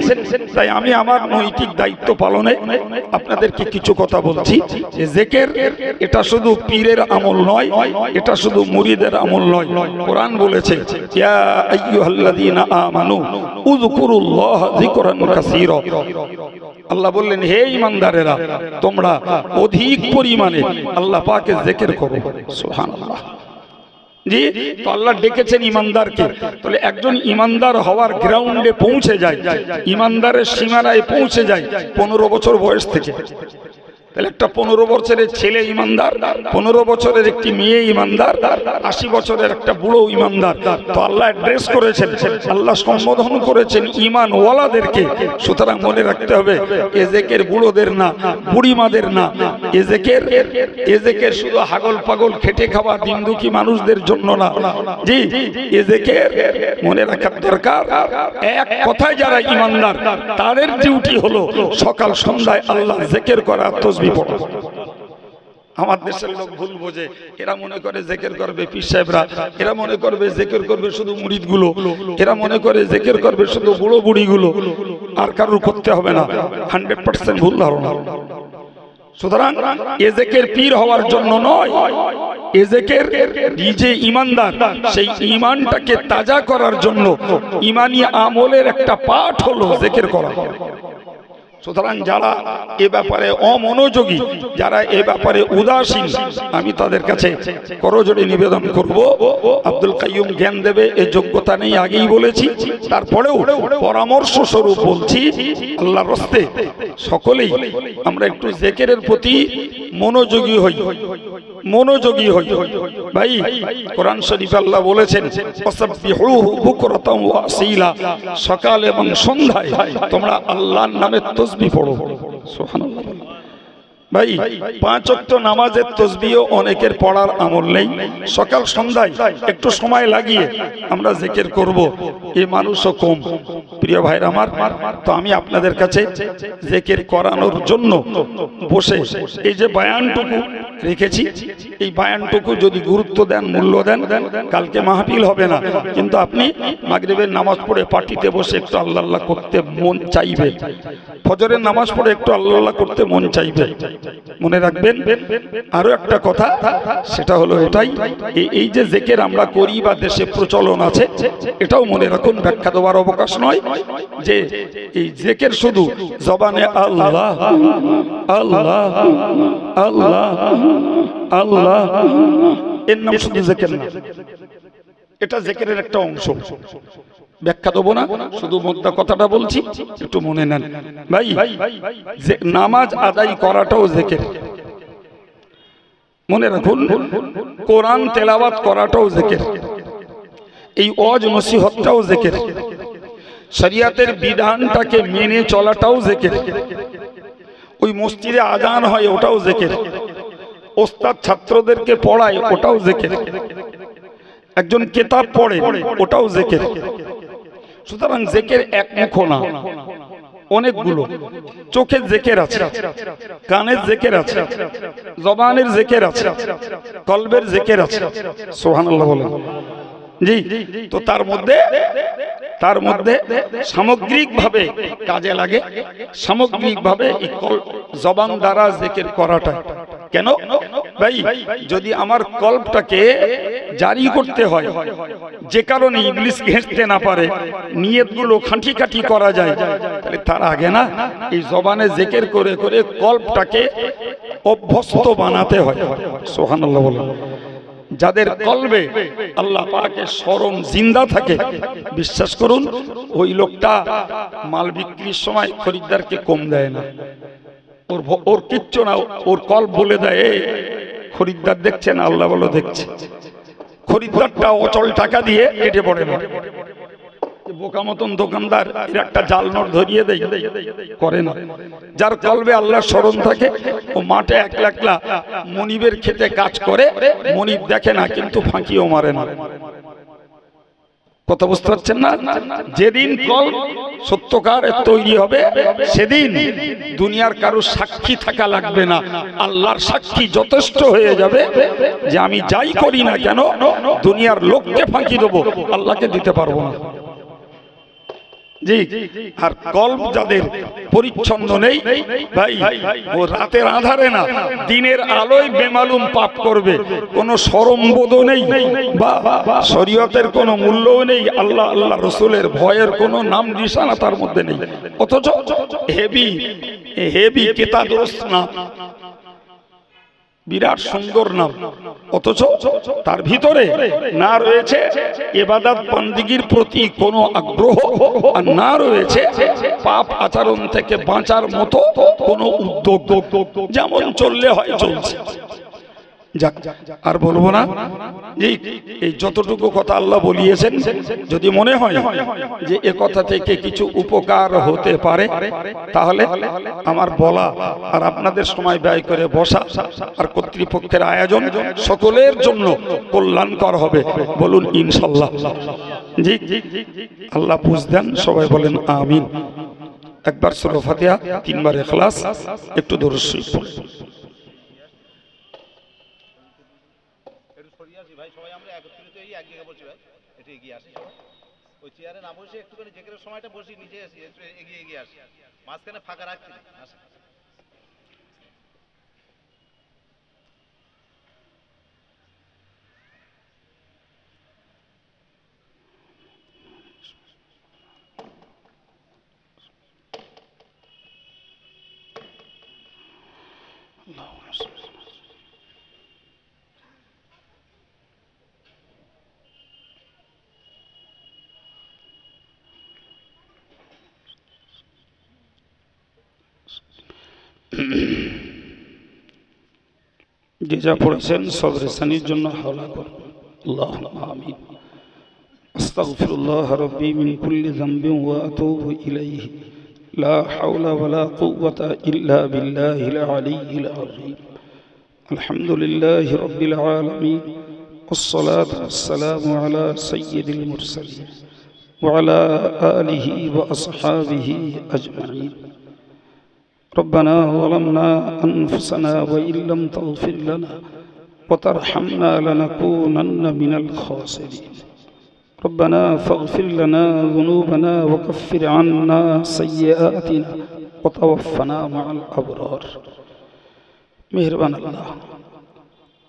তাই আমি আমার নৈতিক দায়িত্ব পালনে আপনাদেরকে কিছু কথা বলছি। যে জিকির এটা শুধু পীরের আমল নয়, এটা শুধু মুরিদের আমল নয়। কোরআন বলেছে, ইয়া আইয়ুহাল্লাযীনা আমানু উযকুরুল্লাহ যিকরান কাসীরা। আল্লাহ বললেন, হে ঈমানদারেরা, তোমরা অধিক পরিমাণে আল্লাহ পাকের জিকির করো। সুবহানাল্লাহ। জি, তো আল্লাহ ডেকেছেন ইমানদারকে। তাহলে একজন ইমানদার হওয়ার গ্রাউন্ডে পৌঁছে যায়, ইমানদারের সীমানায় পৌঁছে যায় 15 বছর বয়স থেকে। তাহলে একটা 15 বছরের ছেলে ইমানদার, 15 বছরের একটি মেয়ে ইমানদার, 80 বছরের একটা বুড়ো ইমানদার। তো আল্লাহ অ্যাড্রেস করেছেন, আল্লাহ সম্বোধন করেছেন ইমানওয়ালাদেরকে। সুতরাং মনে রাখতে হবে, এ জিকির বুড়োদের না, বুড়িমাদের না, এ জিকির শুধু হাগল পাগল খেটে খাওয়া দিন দুঃখী মানুষদের জন্য না। জি, এ জিকির মনে রাখার দরকার। এক কথায় যারা ইমানদার, তাদের ডিউটি হলো সকাল সন্ধ্যায় আল্লাহ জিকির করা, তসবিহ পড়া। আমার দেশের লোক ভুল বোঝে, এরা মনে করে জিকির করবে পীর সাহেবরা, এরা মনে করবে জিকির করবে শুধু মুরিদগুলো, এরা মনে করে জিকির করবে শুধু বুড়ো বুড়িগুলো, আর কারোর করতে হবে না। 100% ভুল ধারণা। সুতরাং এ জিকির পীর হওয়ার জন্য নয়, এ জিকির নিজে ইমানদার, সেই ইমানটাকে তাজা করার জন্য ইমানি আমলের একটা পাঠ হলো জিকির করা। সুতরাং যারা এ ব্যাপারে অমনোযোগী, যারা এ ব্যাপারে উদাসীন, আমি তাদের কাছে করজোড়ে নিবেদন করব, আব্দুল কাইয়ুম জ্ঞান দেবে এ যোগ্যতা নেই, আগেই বলেছি। তারপরেও পরামর্শ স্বরূপ বলছি, আল্লাহর রাস্তে সকলেই আমরা একটু জিকিরের প্রতি মনোযোগী হই, মনোযোগী হই। ভাই, কোরআন শরীফ আল্লাহ বলেছেন, ফাসাব্বিহুহু বুকরাতাও ওয়া আসীলা, সকাল এবং সন্ধ্যায় তোমরা আল্লাহর নামে তাসবিহ পড়ো। সুবহানাল্লাহ। ভাই, 5 ওয়াক্ত নামাজের তাসবিহ অনেকের পড়ার আমল নেই। সকাল সন্ধ্যায় একটু সময় লাগিয়ে আমরা জিকির করব, এই মানুষও কম। প্রিয় ভাইরা আমার, তো আমি আপনাদের কাছে জিকির করানোর জন্য বসে এই যে বয়ানটুকু রেখেছি, এই বয়ানটুকু যদি গুরুত্ব দেন, মূল্য দেন, কালকে মাহফিল হবে না, কিন্তু আপনি মাগরিবের নামাজ পড়ে পার্টিতে বসে একটু আল্লাহ আল্লাহ করতে মন চাইবে, ফজরের নামাজ পড়ে একটু আল্লাহ আল্লাহ করতে মন চাইবে। মনে রাখবেন আরো একটা কথা, সেটা হলো এটাই, এই যে জিকির আমরা করি বা দেশে প্রচলন আছে, এটাও মনে রাখুন, ব্যাখ্যা দেওয়ার অবকাশ নয়, যে এই জিকির শুধু জবানে আল্লাহ আল্লাহ আল্লাহ আল্লাহ, এর নাম শুধু জিকির না, এটা জিকিরের একটা অংশ। ব্যাখ্যা দেবো না, শুধু মোদ্দা কথাটা বলছি, একটু মনে নেন। ভাই, নামাজ আদায় করাটাও জিকির, মনে রাখুন। কোরআন তেলাওয়াত করাটাও জিকির, এই ওয়াজ নসিহতটাও জিকির, শরিয়াতের বিধানটাকে মেনে চলাটাও জিকির, ওই মসজিদে আজান হয় ওটাও জিকির, ওস্তাদ ছাত্রদেরকে পড়ায় ওটাও জিকির, একজন কিতাব পড়ে ওটাও জিকির। সুতরাং জিকির একমুখ না, অনেকগুলো। চোখের জিকির আছে, কানের জিকির আছে, জবানের জিকির আছে, কলবের জিকির আছে। সুবহানাল্লাহ বলেন। জি, তো তার মধ্যে সামগ্রিকভাবে কাজে লাগে, সামগ্রিকভাবে জবান দ্বারা জিকির করাটা। কেন ভাই, যদি আমার কলবটাকে জারি করতে হয়, যে কারণে ইবলিস ঘেঁষতে না পারে, নিয়তগুলো খাঁটি খাঁটি করা যায়, তাহলে তার আগে না এই জবানে জিকির করে করে কলবটাকে অভ্যস্ত বানাতে হয়। সুবহানাল্লাহ বলেন। যাদের কলবে আল্লাহ পাকের স্মরণ জিন্দা থাকে, বিশ্বাস করুন ওই লোকটা মাল বিক্রির সময় খরিদ্দারকে কম দেয় না, ওর কিচ্ছু না, ওর কলব বলে দেয়, খরিদ্দার দেখছেন, আল্লাহ বলো দেখছে। খরিদ্দারটা অচল টাকা দিয়ে কেটে পড়ে না, বোকা মতন দোকানদার এর একটা জাল নোট ধরিয়ে দেয়, করে না। যার কলবে আল্লাহর স্মরণ থাকে, ও মাঠে একলা একলা মনিবের খেতে কাজ করে, মনিব দেখে না কিন্তু ফাঁকিও মারে না। কথা বুঝতে পারছেন না? যেদিন কল সত্যকার তৈরি হবে, সেদিন দুনিয়ার কারো সাক্ষী থাকা লাগবে না, আল্লাহর সাক্ষী যথেষ্ট হয়ে যাবে যে আমি যাই করি না কেন দুনিয়ার লোককে ফাঁকি দেবো, আল্লাহকে দিতে পারবো না। জি, আর কলব যাদের পরিচ্ছন্ন নেই ভাই, ও রাতের আধারে না দিনের আলোয় বেমালুম পাপ করবে, কোনো শরমবোধ নেই বা শরীয়তের কোনো মূল্যও নেই, আল্লাহ আল্লাহ রসুলের ভয়ের কোনো নাম নিশানা তার মধ্যে নেই। অথচ হেভি হেভি কেতাদরস্ত না, বিরাট সুন্দর নাম, অথচ তার ভিতরে না রয়েছে ইবাদত বন্দেগীর প্রতি কোনো আগ্রহ, আর না রয়েছে পাপ আচরণ থেকে বাঁচার মতো কোনো উদ্যোগ। যেমন চললে হয় চলছে। যাক, আর বলবো না। এই যতটুকু কথা আল্লাহ বলিয়েছেন, যদি মনে হয় যে এ কথা থেকে কিছু উপকার হতে পারে, তাহলে আমার বলা আর আপনাদের সময় ব্যয় করে বসা আর কর্তৃপক্ষের আয়োজন সকলের জন্য কল্যাণকর হবে। বলুন ইনশাল্লাহ। জি, আল্লাহ বুঝ দেন, সবাই বলেন আমিন। একবার সূরা ফাতিহা, 3 বার ইখলাস, একটু দরুদ শরীফ পড়ুন। ভাই সবাই আমরা একত্রিত হয়ে এক জায়গায় বসি, ভাই একটু এগিয়ে আসি, সবাই ওই চেয়ারে না বসে একটুখানি জেকেরের সময়টা বসি, নিচে আসি, একটু এগিয়ে আসি, মাঝখানে ফাঁকা রাখছি না। যে যা পড়েছেন সবরে সানির জন্য হাওলা করুন। আল্লাহুম্মা আমিন। আস্তাগফিরুল্লাহ রাব্বি মিন কুল্লি যামবিন ওয়া আতুবু ইলাইহি লা হাওলা ওয়ালা কুওয়াতা ইল্লা বিল্লাহিল আলিয়্যিল আযীম। আলহামদুলিল্লাহি রাব্বিল আলামিন والصلاة والسلام على سيد المرسلين وعلى آله وأصحابه أجمعين. ربنا ظلمنا أنفسنا وإن لم تغفر لنا وترحمنا لنكونن من الخاسرين. ربنا فاغفر لنا ذنوبنا وكفر عنا سيئاتنا وتوفنا مع الأبرار. মেহেরবান আল্লাহ,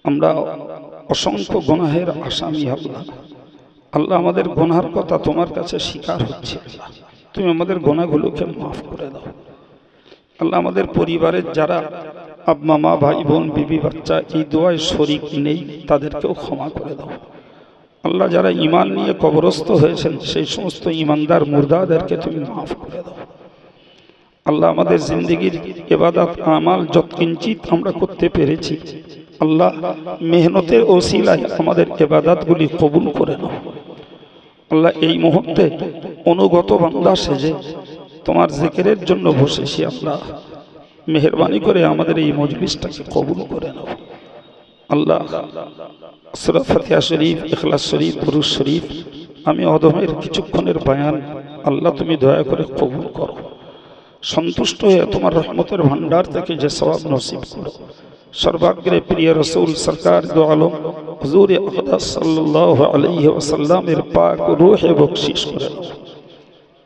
আমরা অসংখ্য গুনাহের আসামি আল্লাহ। আল্লাহ, আমাদের গুনার কথা তোমার কাছে স্বীকার হচ্ছে। তুমি আমাদের গুনাহগুলোকে মাফ করে দাও আল্লাহ। আমাদের পরিবারের যারা আব্বা মা ভাই বোন বিবি বাচ্চা এই দোয়ায় শরীক নেই, তাদেরকেও ক্ষমা করে দাও আল্লাহ। যারা ঈমান নিয়ে কবরস্থ হয়েছেন সেই সমস্ত ঈমানদার মুর্দাদেরকে তুমি মাফ করে দাও আল্লাহ। আমাদের জিন্দেগির ইবাদত আমাল যত কিঞ্চিত আমরা করতে পেরেছি আল্লাহ, মেহনতের ওসিলায় আমাদের ইবাদতগুলি কবুল করে নাও আল্লাহ। এই মুহূর্তে অনুগত বান্দা সেজে তোমার জিকিরের জন্য বসেছি আল্লাহ। মেহেরবানি করে আমাদের এই মজলিসটাকে কবুল করে নাও আল্লাহ। সূরা ফাতিহা শরীফ, ইখলাস শরীফ, দুরূদ শরীফ আমি অদমের কিছুক্ষণের বয়ান আল্লাহ তুমি দয়া করে কবুল করো। সন্তুষ্ট হয়ে তোমার রহমতের ভান্ডার থেকে যে সওয়াব নসিব করো। সর্বাগ্রে প্রিয় রাসূল সরকার দো আলম হুজুর আকদাস সাল্লাল্লাহু আলাইহি ওয়াসাল্লামের পাক রূহে বখশিশ করে দাও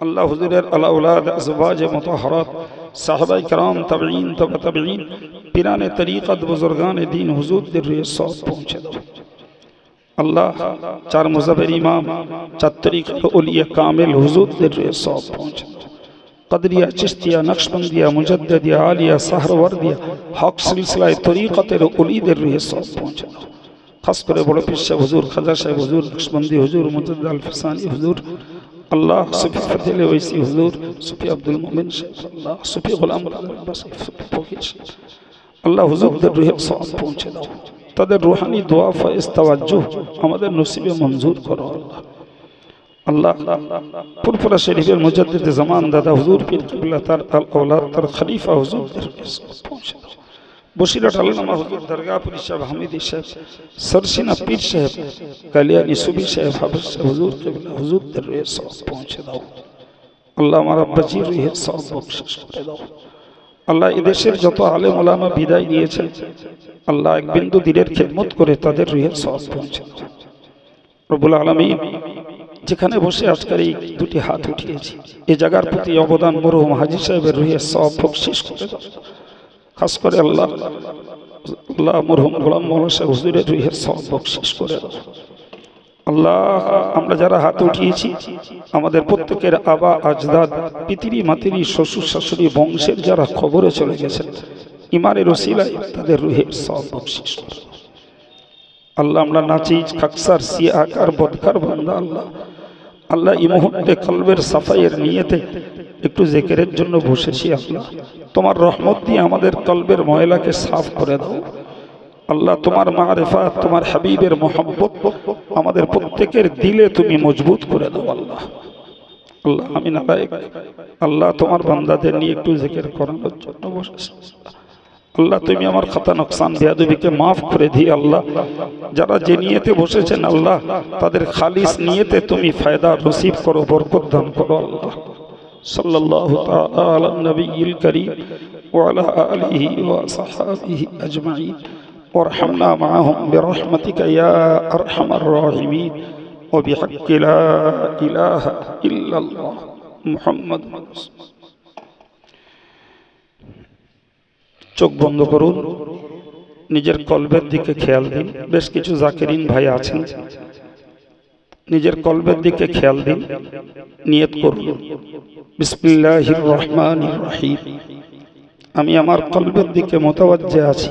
আল্লাহ। হুজুরের আলা আওলাদ আজওয়াজে মুতাহহারাত সাহাবায়ে کرام তাবেঈন তবে তাবেঈন পিরানে তরিকত বুজুর্গানে দ্বীন হুজুরদের রূহে সওয়াব পৌঁছে দাও আল্লাহ। চার মুজাহির ইমাম, চার তরিকত ওলিয়া কামিল হুজুরদের রূহে সওয়াব পৌঁছে দাও। কদরিয়া, চিশতিয়া, নকশবন্দিয়া, মুজাদ্দিদিয়া, আলিয়া, সাহরওয়ার্দিয়া হক সিলসিলায়ে তরিকতের ওলিদের রূহে সওয়াব পৌঁছে দাও। খাস করে বড় পীর সাহেব হুজুর, খাজা সাহেব হুজুর, নকশবন্দি হুজুর, মুজাদ্দিদ আল ফিসানি হুজুর আল্লাহ, সুফি ফতিল ওয়াইসি হুজুর, সুফি আব্দুল মুমিন সাহেব আল্লাহ, সুফি গোলাম আব্বাস ফকির আল্লাহ, হুজুরদের রূহে সওয়াব পৌঁছে দাও। তাদের রূহানি দোয়া ফয়েজ তাওয়াজ্জুহ আমাদের নসিবে মঞ্জুর করো আল্লাহ। আল্লাহ, ফুরফুরা শরীফের মুজাদ্দিদ জামান দাদা হুজুর পীর কিবলা তার আল আওলাদ তার খলিফা হুজুরদের রূহে সওয়াব পৌঁছে দাও। বসিরহাট আল্লামা হুজুর দরগাপুরি সাহেব, হামিদি সাহেব, সরসিনা পীর সাহেব, কালিয়ানী সুবি সাহেব, হাফেজ সাহেব হুজুর কিবলা হুজুরদের রূহে সওয়াব পৌঁছে দাও আল্লাহ। আমার আব্বাজির রূহে সওয়াব বখশিশ করে দাও আল্লাহ। এদেশের যত আলেম ওলামা বিদায় নিয়েছেন আল্লাহ, এক বিন্দু দিলের খিদমত করে তাদের রূহে সওয়াব পৌঁছে দাও রব্বুল আলামিন। যেখানে বসে আজকের এই দুটি হাত উঠিয়েছি এই জায়গার প্রতি অবদান মরহুম হাজী সাহেবের রূহে সওয়াব বখশিশ করে দাও। খাস করে আল্লাহ আল্লাহ মরহুম গোলাম মওলানা সাহেব হুজুরের রূহে সওয়াব বখশিশ করে দাও আল্লাহ। আমরা যারা হাত উঠিয়েছি আমাদের প্রত্যেকের আবা আজদাদ, পিতৃ মাতৃ, শ্বশুর শাশুড়ি বংশের যারা খবরে চলে গেছেন ইমানের ওসিলায় তাদের রূহে সওয়াব বখশিশ করে দাও আল্লাহ। আমরা নাচিজ খাকসার সিয়াকার বদকার বান্দা আল্লাহ। আল্লাহ, এই মুহূর্তে কলবের সাফাইয়ের নিয়তে একটু জিকিরের জন্য বসেছি আল্লাহ। তোমার রহমত দিয়ে আমাদের কলবের ময়লাকে সাফ করে দাও আল্লাহ। তোমার মারিফাত, তোমার হাবিবের মোহাব্বত আমাদের প্রত্যেকের দিলে তুমি মজবুত করে দাও আল্লাহ। আল্লাহ আমিন আলাইক। আল্লাহ, তোমার বান্দাদের নিয়ে একটু জিকির করানোর জন্য বসেছি আল্লাহ। তুমি আমার খাতা নকসান বেয়াদবিকে মাফ করে দিও আল্লাহ। যারা যে নিয়তে বসেছেন আল্লাহ তাদের খালিস নিয়তে তুমি ফায়দা নসিব করো, বরকত দান করো আল্লাহ। সাল্লাল্লাহু তাআলা আলা নবিয়িল কারীম ওয়া আলা আলিহি ওয়া সাহবিহি আজমাইন ওয়ারহামনা মাআহুম বিরহমাতিকা ইয়া আরহামার রাহিমিন ওয়া বিহাক্কি লা ইলাহা ইল্লাল্লাহ মুহাম্মাদুর রাসূলুল্লাহ। চোখ বন্ধ করুন, নিজের কলবের দিকে খেয়াল দিন। বেশ কিছু জাকিরিন ভাই আছেন, নিজের কলবের দিকে খেয়াল দিন, নিয়ত করুন বিসমিল্লাহির রহমানির রহিম। আমি আমার কলবের দিকে মুতাওয়াজ্জিহ আছি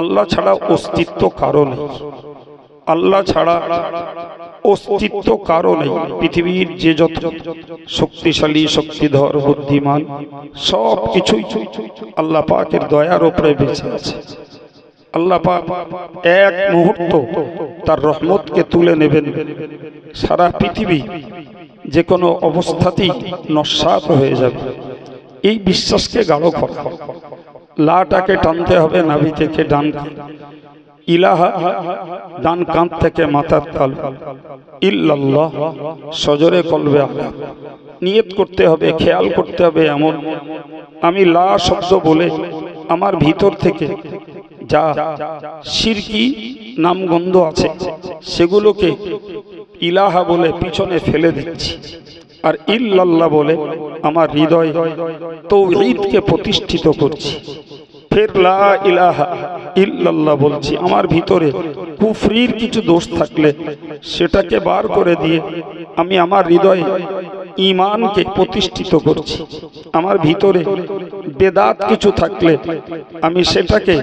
আল্লাহ ছাড়া অস্তিত্ব কারো নেই, আল্লাহ ছাড়া অস্তিত্ব কারো নেই। পৃথিবীর যে যত শক্তিশালী, শক্তিধর, বুদ্ধিমান সব কিছুই আল্লাহ পাকের দয়ার উপরে বেঁচে আছে। আল্লাহ পাক এক মুহূর্ত তার রহমতকে তুলে নেবেন, সারা পৃথিবী যে কোনো অবস্থাতেই নস্যাৎ হয়ে যাবে। এই বিশ্বাসকে গাঢ় করা। লাটাকে টানতে হবে নাভি থেকে ডান, ইলাহা ডান কাঁধ থেকে মাথার তালু, ইল্লাল্লাহ সজরে কলবে আলা। নিয়ত করতে হবে, খেয়াল করতে হবে এমন, আমি লা শব্দ বলে আমার ভিতর থেকে যা শিরকি নামগন্ধ আছে সেগুলোকে ইলাহা বলে পিছনে ফেলে দিচ্ছি, আর ইল্লাল্লাহ বলে আমার হৃদয় তাওহীদকে প্রতিষ্ঠিত করছি। ফের লা ইলাহা ইল্লাল্লাহ বলছি, আমার ভিতরে কুফরির কিছু দোষ থাকলে সেটাকে বার করে দিয়ে আমি আমার হৃদয়ে ঈমানকে প্রতিষ্ঠিত করছি। আমার ভিতরে বেদাত কিছু থাকলে আমি সেটাকে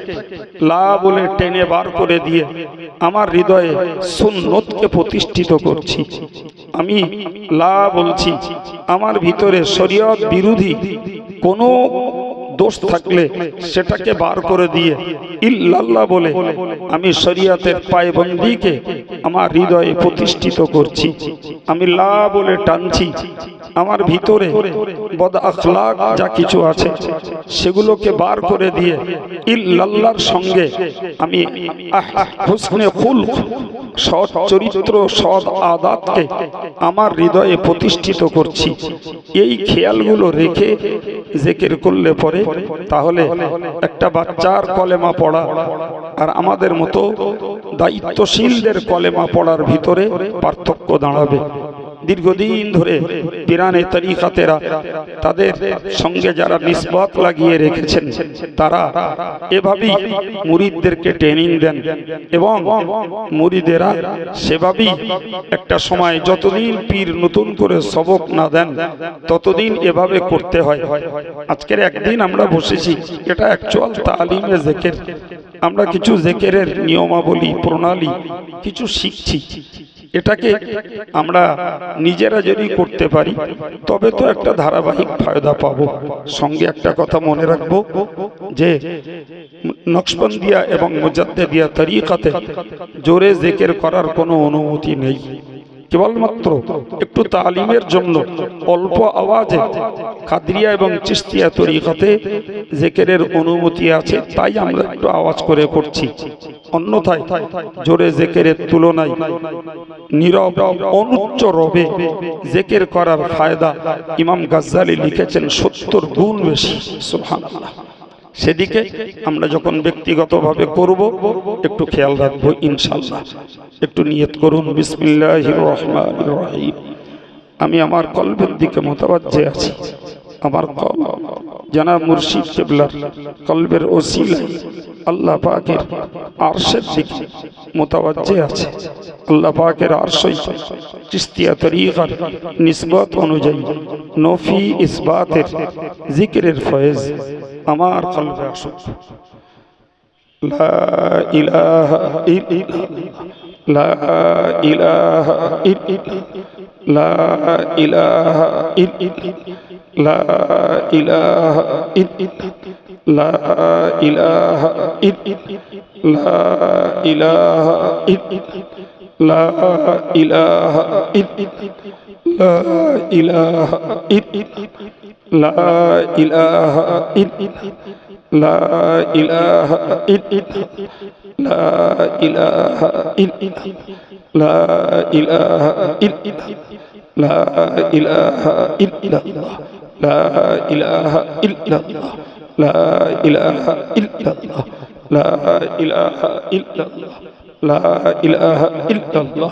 লা বলে টেনে বার করে দিয়ে আমার হৃদয়ে সুন্নতকে প্রতিষ্ঠিত করছি। আমি লা বলছি, আমার ভিতরে শরীয়ত বিরোধী কোনো দোষ থাকলে সেটাকে বার করে দিয়ে ইল্লাল্লাহ বলে আমি শরীয়তের পায়বন্দীকে আমার হৃদয়ে প্রতিষ্ঠিত করছি। আমি লা বলে টানছি, আমার ভিতরে বদ আখলাক যা কিছু আছে সেগুলোকে বার করে দিয়ে ইল্লাল্লাহর সঙ্গে আমি হুসনে খুলক, সৎ চরিত্র, সৎ আদাতকে আমার হৃদয়ে প্রতিষ্ঠিত করছি। এই খেয়ালগুলো রেখে জিকির করলে পরে তাহলে একটা বাচ্চার কলেমা পড়া আর আমাদের মতো দায়িত্বশীলদের কলেমা পড়ার ভিতরে পার্থক্য দাঁড়াবে। দীর্ঘদিন ধরে পিরানে তরিকাতেরা তাদের সঙ্গে যারা নিসবত লাগিয়ে রেখেছেন তারা এভাবেই মুরিদদেরকে ট্রেনিং দেন এবং মুরিদেরা সেভাবেই একটা সময় যতদিন পীর নতুন করে সবক না দেন ততদিন এভাবে করতে হয়। আজকের একদিন আমরা বসেছি, এটা অ্যাকচুয়াল তালিমে জিকির। আমরা কিছু জিকিরের নিয়মাবলী, প্রণালী কিছু শিখছি। এটাকে আমরা নিজেরা যদি করতে পারি তবে তো একটা ধারাবাহিক ফায়দা পাবো। সঙ্গে একটা কথা মনে রাখবো যে নকশবন্দিয়া এবং মুজাদ্দিদিয়া তরিকাতে জোরে জিকির করার কোনো অনুমতি নেই। কেবলমাত্র একটু তালিমের জন্য অল্প আওয়াজে কাদরিয়া এবং চিশতিয়া তরিকাতে জিকিরের অনুমতি আছে, তাই আমরা একটু আওয়াজ করে করছি। অন্যথায় জোরে জিকিরের তুলনায় নীরব অনুচ্চ রবে জিকির করার ফায়দা ইমাম গাজ্জালী লিখেছেন 70 গুণ বেশি। সুবহানাল্লাহ। সেদিকে আমরা যখন ব্যক্তিগতভাবে করব একটু খেয়াল রাখবো ইনশাআল্লাহ। একটু নিয়ত করুন, বিসমিল্লাহির রহমানির রহিম। আমি আমার কলবের দিকে মুতাওয়াজ্জে আছি। আমার কলব জানাব মুর্শিদ কিবলার কলবের ওসিলায় আল্লাহ পাকের আরশের দিকে মুতাওয়াজ্জে আছে। আল্লাহ পাকের আরশই চিশতিয়া তরিকার নিসবত অনুযায়ী নফি ইসবাতের জিকিরের ফয়েজ আমার কলবে আসুক। লা ইলাহা ইল্লাল্লাহ, লা ইলাহা ইল্লাল্লাহ, লা ইলাহা ইল্লাল্লাহ, লা ইলাহা ইল্লাল্লাহ, লা ইলাহা ইল্লাল্লাহ, লা ইলাহা ইল্লাল্লাহ, লা ইলাহা ইল্লাল্লাহ, লা ইলাহা ইল্লাল্লাহ, লা ইলাহা ইল্লাল্লাহ, লা ইলাহা ইল্লাল্লাহ, লা ইলাহা ইল্লাল্লাহ, লা ইলাহা ইল্লাল্লাহ, লা ইলাহা ইল্লাল্লাহ, লা ইলাহা ইল্লাল্লাহ, লা ইলাহা ইল্লাল্লাহ, লা ইলাহা ইল্লাল্লাহ,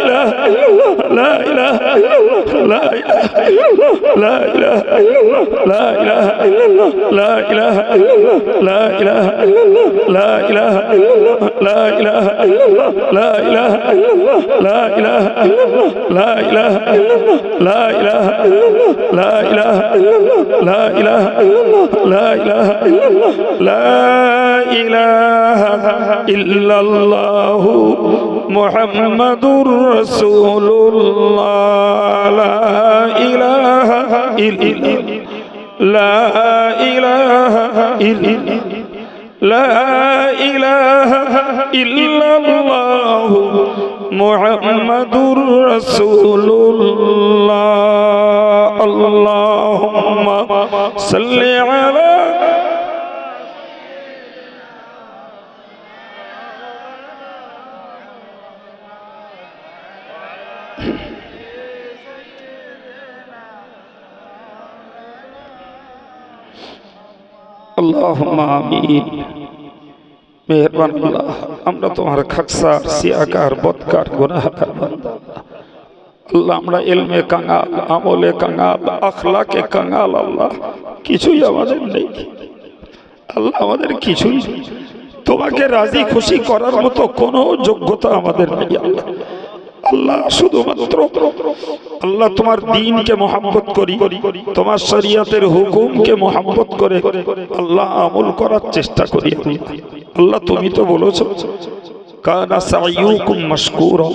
ইলাহা ইল্লাল্লাহ লা ইলাহা ইল্লাল্লাহ লা ইলাহা ইল্লাল্লাহ লা ইলাহা ইল্লাল্লাহ লা ইলাহা ইল্লাল্লাহ লা ইলাহা ইল্লাল্লাহ লা ইলাহা ইল্লাল্লাহ লা ইলাহা ইল্লাল্লাহ লা ইলাহা ইল্লাল্লাহ লা ইলাহা ইল্লাল্লাহ লা ইলাহা ইল্লাল্লাহ লা ইলাহা ইল্লাল্লাহ লা ইলাহা ইল্লাল্লাহ লা ইলাহা ইল্লাল্লাহ লা ইলাহা ইল্লাল্লাহ লা ইলাহা ইল্লাল্লাহ লা ইলাহা ইল্লাল্লাহ মুহাম্মাদুর রাসূলুল্লাহ লা ইলাহা ইল্লাল্লাহ লা ইলাহা ইল্লাল্লাহ لا إله إلا الله محمد رسول الله اللهم صل على اللهم آمين मेहरबान अल्लाह আমরা তোমার খাকসার সিয়াকার বদকার গুনাহগার বান্দা আল্লাহ আমরা ইলমে কাঙ্গাল আমলে কাঙ্গাল আখলাকে কাঙ্গাল আল্লাহ কিছুই আমাদের নেই আল্লাহ আমাদের কিছুই তোমাকে রাজি খুশি করার মতো কোনো যোগ্যতা আমাদের নেই আল্লাহ আল্লাহ শুধুমাত্র আল্লাহ তোমার দ্বীনকে মহব্বত করি তোমার শরীয়তের হুকুমকে মহব্বত করে আল্লাহ আমল করার চেষ্টা করি আল্লাহ তুমি তো বলেছো কানা সাইয়ুকুম মাশকুরা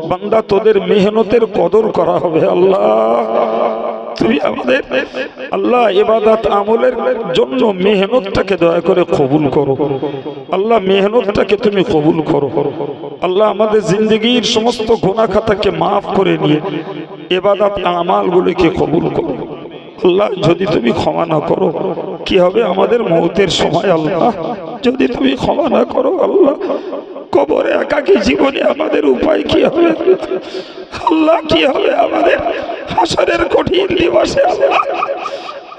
বান্দা তোদের মেহনতের কদর করা হবে আল্লাহ তুমি আমাদের আল্লাহ ইবাদত আমলের জন্য মেহনতটাকে দয়া করে কবুল করো আল্লাহ মেহনতটাকে তুমি কবুল করো আল্লাহ আমাদের জিন্দগির সমস্ত গুনাহ খাতাকে maaf করে নিয়ে ইবাদত আমালগুলোকে কবুল করো আল্লাহ যদি তুমি ক্ষমা না করো কি হবে আমাদের মওতের সময় আল্লাহ যদি তুমি ক্ষমা না করো আল্লাহ কবরে একাকী জীবনে আমাদের উপায় কি হবে আল্লাহ কি হবে আমাদের হাসরের কঠিন দিবসে আল্লাহ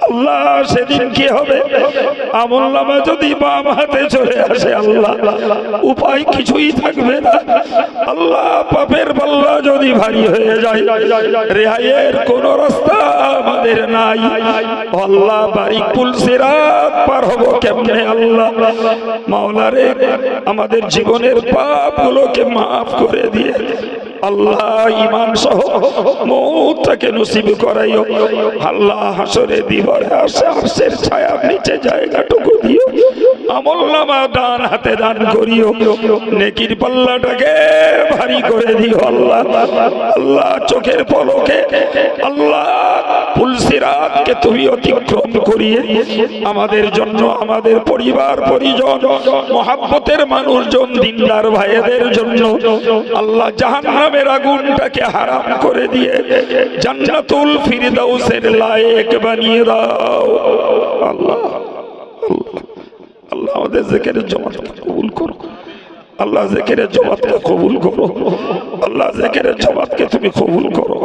আল্লাহ সেদিন কি হবে আমলনামা যদি বাম হাতে চলে আসে আল্লাহ উপায় কিছুই থাকবে না আল্লাহ পাপের পাল্লা যদি ভারী হয়ে যায় রেহাইয়ের কোন রাস্তা আমাদের নাই আল্লাহ বারিক পুল সিরাত পার হব কেমনে আল্লাহ মাওলা রে আমাদের জীবনের পাপগুলোকে maaf করে দিয়ে আল্লাহ ঈমান সহ মওতটাকে নসিব করাইও আল্লাহ হাসরে দিবরে আরশের ছায়ার নিচে জায়গাটুকু দিও আমলনামা ডান হাতে দান করিও নেকির পাল্লাটাকে ভারী করে দিও আল্লাহ আল্লাহ চোখের পলকে আল্লাহ পুলসিরাতকে তুমি অতিক্রম করিয়ে আমাদের জন্য আমাদের পরিবার পরিজন মহব্বতের মানুষজন দিনদার ভাইদের জন্য আল্লাহ জাহান্নামের আগুনটাকে হারাম করে দিয়ে জান্নাতুল ফিরদাউসের লায়েক বানিয়ে দাও আল্লাহ আল্লাহ আমাদের জিকিরের জমাতকে কবুল করো আল্লাহ জিকিরের জমাতকে কবুল করো আল্লাহ জিকিরের জমাতকে তুমি কবুল করো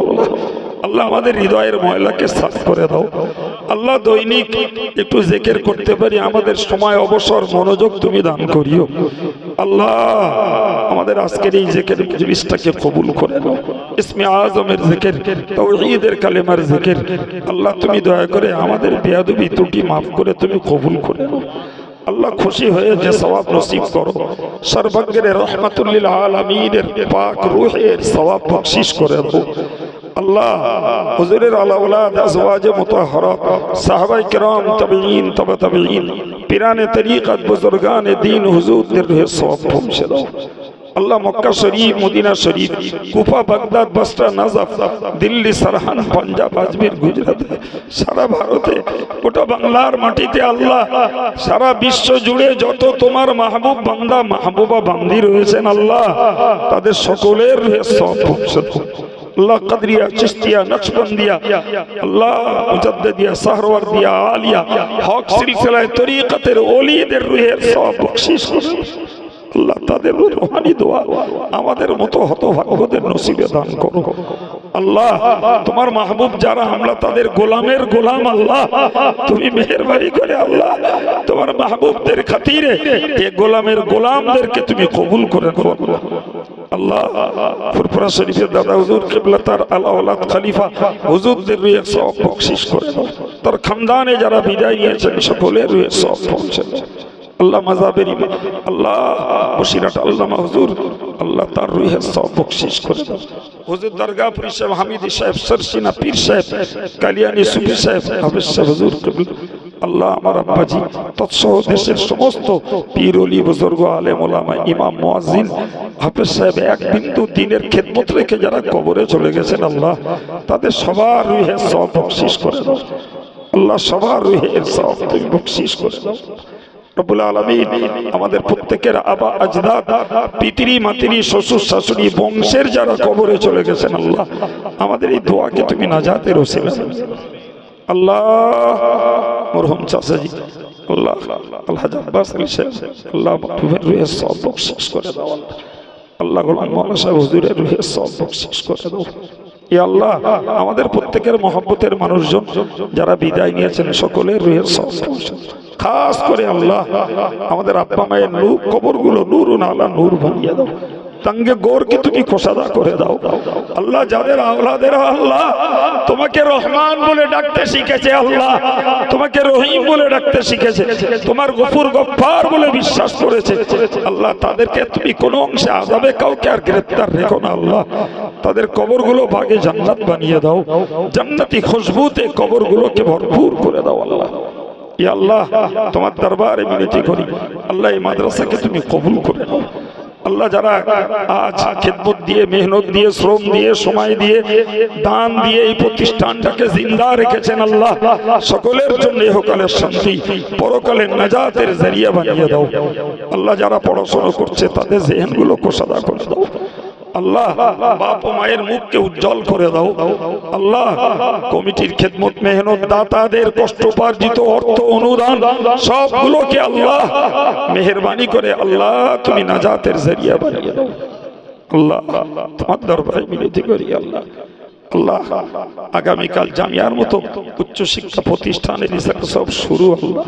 আল্লাহ আমাদের হৃদয়ের ময়লাকে সাফ করে দাও আল্লাহ দৈনিক একটু জিকির করতে পারি আমাদের সময় অবসর মনোযোগ তুমি দান করিও আল্লাহ আমাদের আজকের এই জিকির মজলিসটাকে কবুল করে নাও ইসমে আজমের জিকির তাওহীদের কালেমার জিকির আল্লাহ তুমি দয়া করে আমাদের বেয়াদবি ত্রুটি maaf করে তুমি কবুল করে নাও আল্লাহ খুশি হয়ে যে সওয়াব নসিব করো সর্বজ্ঞের রহমাতুল লিল আলামিনের পাক রূহের সওয়াব বখশিশ করে দাও আল্লাহ হুজুরের আলা ওলাদ আজওয়াজে মুতাহহারাত সাহাবায়ে কিরাম তাবেঈন তবে তাবেঈন পীরানে তরিকত বুজুর্গানে দ্বীন হুজুরদের রূহের সওয়াব পৌঁছে দাও আল্লাহ মক্কা শরীফ মদিনা শরীফ কুফা বাগদাদ বসরা নাজফ দিল্লি সারহান পাঞ্জাব আজমির গুজরাট সারা ভারতে গোটা বাংলার মাটিতে আল্লাহ সারা বিশ্ব জুড়ে যত তোমার মাহবুব বান্দা মাহবুবা বান্দি রয়েছেন আল্লাহ তাদের সকলের সওয়াব পৌঁছে দাও আল্লাহ কদরিয়া চিশতিয়া নকশবন্দিয়া আল্লাহ মুজাদ্দিদিয়া সাহরওয়ার্দিয়া আলিয়া হক সিলসিলায়ে তরিকতের ওলিদের রূহের সওয়াব বখশিশ করো আল্লাহ তাদের রূহানি দোয়া আমাদের মতো হতভাগ্যদের নসিবে দান করো আল্লাহ তোমার মাহবুব যারা আমরা তাদের গোলামের গোলাম আল্লাহ তুমি মেহেরবানি করে আল্লাহ তোমার মাহবুবদের খাতিরে এই গোলামের গোলামদেরকে তুমি কবুল করে নাও আল্লাহ ফুরফুরা শরীফের দাদা হুজুর কিবলা তার আলা ওলাদ খলিফা হুজুরদের রুহে সওয়াব বখশিশ করে দাও। তার খানদানে যারা বিদায় নিয়েছেন সকলের রুহে সওয়াব পৌঁছে দাও। আল্লাহ মাজাবের ইমাম আল্লাহ বসিরাট আল্লামা হুজুর আল্লাহ তার রুহে সওয়াব বখশিশ করে দাও। হুজুর দরগাহপুরি সাহেব হামিদি সাহেব সরসিনা পীর সাহেব কালিয়ানি সুফি সাহেব হাফেজ সাহেব হুজুর কিবলা আল্লাহ আমার আব্বাজি তৎসহ দেশের সমস্ত পীর ওলি বুজুর্গ আলেম ওলামা ইমাম মুয়াজ্জিন হাফেজ সাহেব এক বিন্দু দিনের খেদমত রেখে যারা কবরে চলে গেছেন আল্লাহ তাদের সবার রুহে সওয়াব বখশিশ করে দাও। আল্লাহ সবার রুহে সওয়াব তুমি বখশিশ করে দাও। রব্বুল আলামিন আমাদের প্রত্যেকের আবা আজদাদ পিতরি মাতৃ শ্বশুর শাশুড়ি বংশের যারা কবরে চলে গেছেন আল্লাহ আমাদের এই দোয়াকে তুমি নাজাতের ওসিলা আল্লাহ মরহুম চাচাজি আল্লাহ আলহাজ আব্বাস আলী সাহেব আল্লাহ মাহবুবের রুহে সওয়াব বখশিশ করে দাও। আল্লাহ গোলাম মাওলানা সাহেব হুজুরের রুহে সওয়াব বখশিশ করে দাও। ইয়া আল্লাহ আমাদের প্রত্যেকের মহব্বতের মানুষজন যারা বিদায় নিয়েছেন সকলের রুহে সওয়াব পৌঁছে দাও। খাস করে আল্লাহ আমাদের আব্বা মায়ের নূর কবরগুলো নূরুন আলা নূর বানিয়ে দাও। তঙ্গে গোরকে তুমি খোসাদা করে দাও। আল্লাহ যাদের আওলাদেরা আল্লাহ তোমাকে রহমান বলে ডাকতে শিখেছে আল্লাহ তোমাকে রহিম বলে ডাকতে শিখেছে তোমার গফুর গফফার বলে বিশ্বাস করেছে আল্লাহ তাদেরকে তুমি কোন অংশে আযাবে কাউকে আর গ্রেফতার রেখো না আল্লাহ তাদের কবরগুলো ভাগে জান্নাত বানিয়ে দাও। জান্নাতি খুশবুতে কবরগুলোকে ভরপুর করে দাও আল্লাহ। ইয়া আল্লাহ তোমার দরবারে মিনতি করি আল্লাহ এই মাদ্রাসাকে তুমি কবুল করে নাও। আল্লাহ যারা আজ খেদমত দিয়ে মেহনত দিয়ে শ্রম দিয়ে সময় দিয়ে দান দিয়ে এই প্রতিষ্ঠানটাকে জিন্দা রেখেছেন আল্লাহ সকলের জন্য ইহকালের শান্তি পরকালের নাজাতের জরিয়া বানিয়ে দাও। আল্লাহ যারা পড়াশোনা করছে তাদের জেহেনগুলো কোষাদা করে দাও আল্লাহ বাপ ও মায়ের মুখকে উজ্জ্বল করে দাও আল্লাহ কমিটির খেদমত মেহনত দাতাদের কষ্টোপার্জিত অর্থ অনুদান সবগুলোকে আল্লাহ মেহেরবানি করে আল্লাহ তুমি নাজাতের জরিয়া বানিয়ে দাও আল্লাহ তোমার দরবারে মিনতি করি আল্লাহ। আল্লাহ আগামীকাল জামিয়ার মতো উচ্চ শিক্ষা প্রতিষ্ঠানের হিসাবে সব শুরু আল্লাহ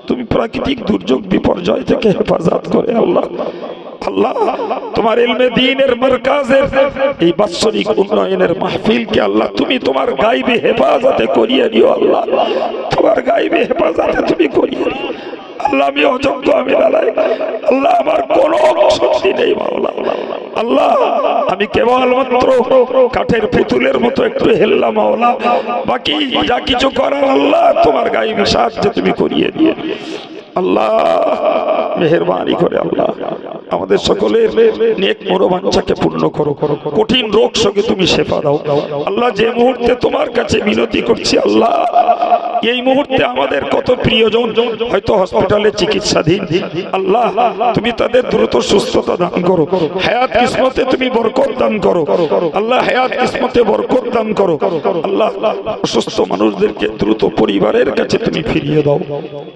তুমি প্রাকৃতিক দুর্যোগ বিপর্যয় থেকে হেফাজত করে আল্লাহ। আল্লাহ তোমার ইলমে দ্বীনের মারকাজের এই বাৎসরিক উন্নয়নের মাহফিলকে আল্লাহ তুমি তোমার গায়বে হেফাজতে করিয়ে দিও আল্লাহ তোমার গায়বে হেফাজতে তুমি করিয়ে দিও আল্লাহ। আমি অযোগ্য আমি নালায়েক আল্লাহ আমার কোনো শক্তি নেই মাওলা আল্লাহ আমি কেবলমাত্র কাঠের পুতুলের মতো একটু হেললাম মাওলা বাকি যা কিছু করার আল্লাহ তোমার গায়বে সাহায্যে তুমি করিয়ে দিও আল্লাহ। মেহেরবানি করে আল্লাহ আমাদের সকলের নেক মনোবাঞ্ছাকে পূর্ণ করো কঠিন রোগ শোকে তুমি শেফা দাও আল্লাহ। যে মুহূর্তে তোমার কাছে মিনতি করছি আল্লাহ এই মুহূর্তে আমাদের কত প্রিয়জন হয়তো হসপিটালে চিকিৎসাধীন আল্লাহ তুমি তাদের দ্রুত সুস্থতা দান করো হায়াত কিসমতে তুমি বরকত দান করো আল্লাহ হায়াত কিসমতে বরকত দান করো আল্লাহ। অসুস্থ মানুষদেরকে দ্রুত পরিবারের কাছে তুমি ফিরিয়ে দাও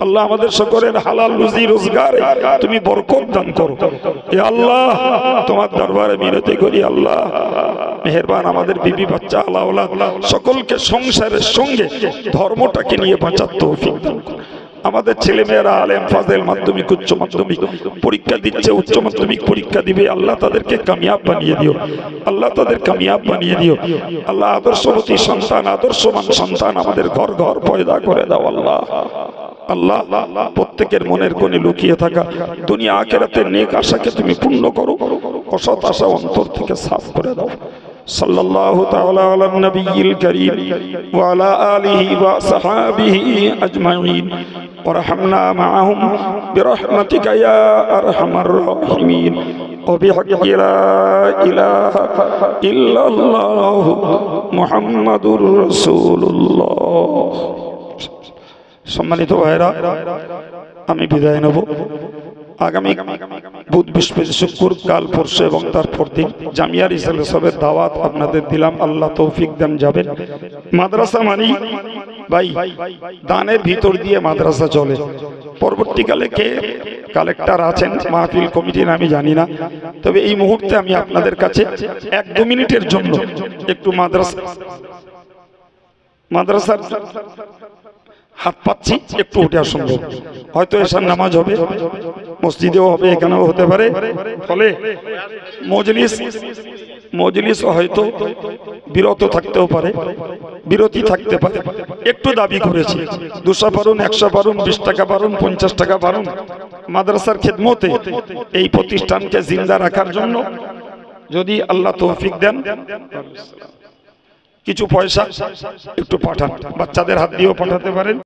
আল্লাহ। আমাদের সকলের হালাল রুজি রোজগারে তুমি বরকত দান করো এ আল্লাহ তোমার দরবারে মিনতি করি আল্লাহ। মেহেরবান আমাদের বিবি বাচ্চা আল্লাহ সকলকে সংসারের সঙ্গে ধর্মটাকে নিয়ে বাঁচার তৌফিক দান করো। আমাদের ছেলে মেয়েরা আলেম ফাজেল মাধ্যমিক উচ্চ মাধ্যমিক পরীক্ষা দিচ্ছে উচ্চ মাধ্যমিক পরীক্ষা দিবে আল্লাহ তাদেরকে কামিয়াব বানিয়ে দিও আল্লাহ তাদের কামিয়াব বানিয়ে দিও আল্লাহ। আদর্শবতী সন্তান আদর্শবান সন্তান আমাদের ঘর ঘর পয়দা করে দাও আল্লাহ। আল্লাহ প্রত্যেকের মনের কোণে লুকিয়ে থাকা দুনিয়া আখিরাতের নেক আশাকে তুমি পূর্ণ করো অসৎ আশা অন্তর থেকে সাফ করে দাও। সাল্লাল্লাহু তাআলা আলা নবিয়্যিল কারীম ওয়া আলা আলিহি ওয়া সাহাবিহি আজমাইন ওয়ারহামনা মাআহুম বিরহমাতিকা ইয়া আরহামার রাহিমিন ওয়া বিহাক্কি লা ইলাহা ইল্লাল্লাহ মুহাম্মাদুর রাসূলুল্লাহ। সম্মানিত ভাইরা আমি বিদায় নেব। আগামী বুধ বৃহস্পতি শুক্র কাল পরশু এবং তারপর দিন জামিয়া রিসালে সবের দাওয়াত আপনাদের দিলাম আল্লাহ তৌফিক দেন যাবেন। মাদ্রাসা মানি ভাই দানের ভিতর দিয়ে মাদ্রাসা চলে। পরবর্তীকালে কে কালেক্টর আছেন মাহফিল কমিটির আমি জানি না, তবে এই মুহূর্তে আমি আপনাদের কাছে 1-2 মিনিটের জন্য একটু মাদ্রাসার হাত পাচ্ছি, একটু উঠে আসুন। হয়তো এশার নামাজ হবে, মসজিদেও হবে, এখানেও হতে পারে। ফলে মজলিস হয়তো বিরত থাকতেও পারে, বিরতি থাকতে পারে। একটু দাবি করেছি 200 পারুন, 100 পারুন, 20 টাকা পারুন, 50 টাকা পারুন, মাদ্রাসার খেদমতে এই প্রতিষ্ঠানকে জিন্দা রাখার জন্য যদি আল্লাহ তৌফিক দেন কিছু পয়সা একটু পাঠান, বাচ্চাদের হাত দিয়েও পাঠাতে পারেন।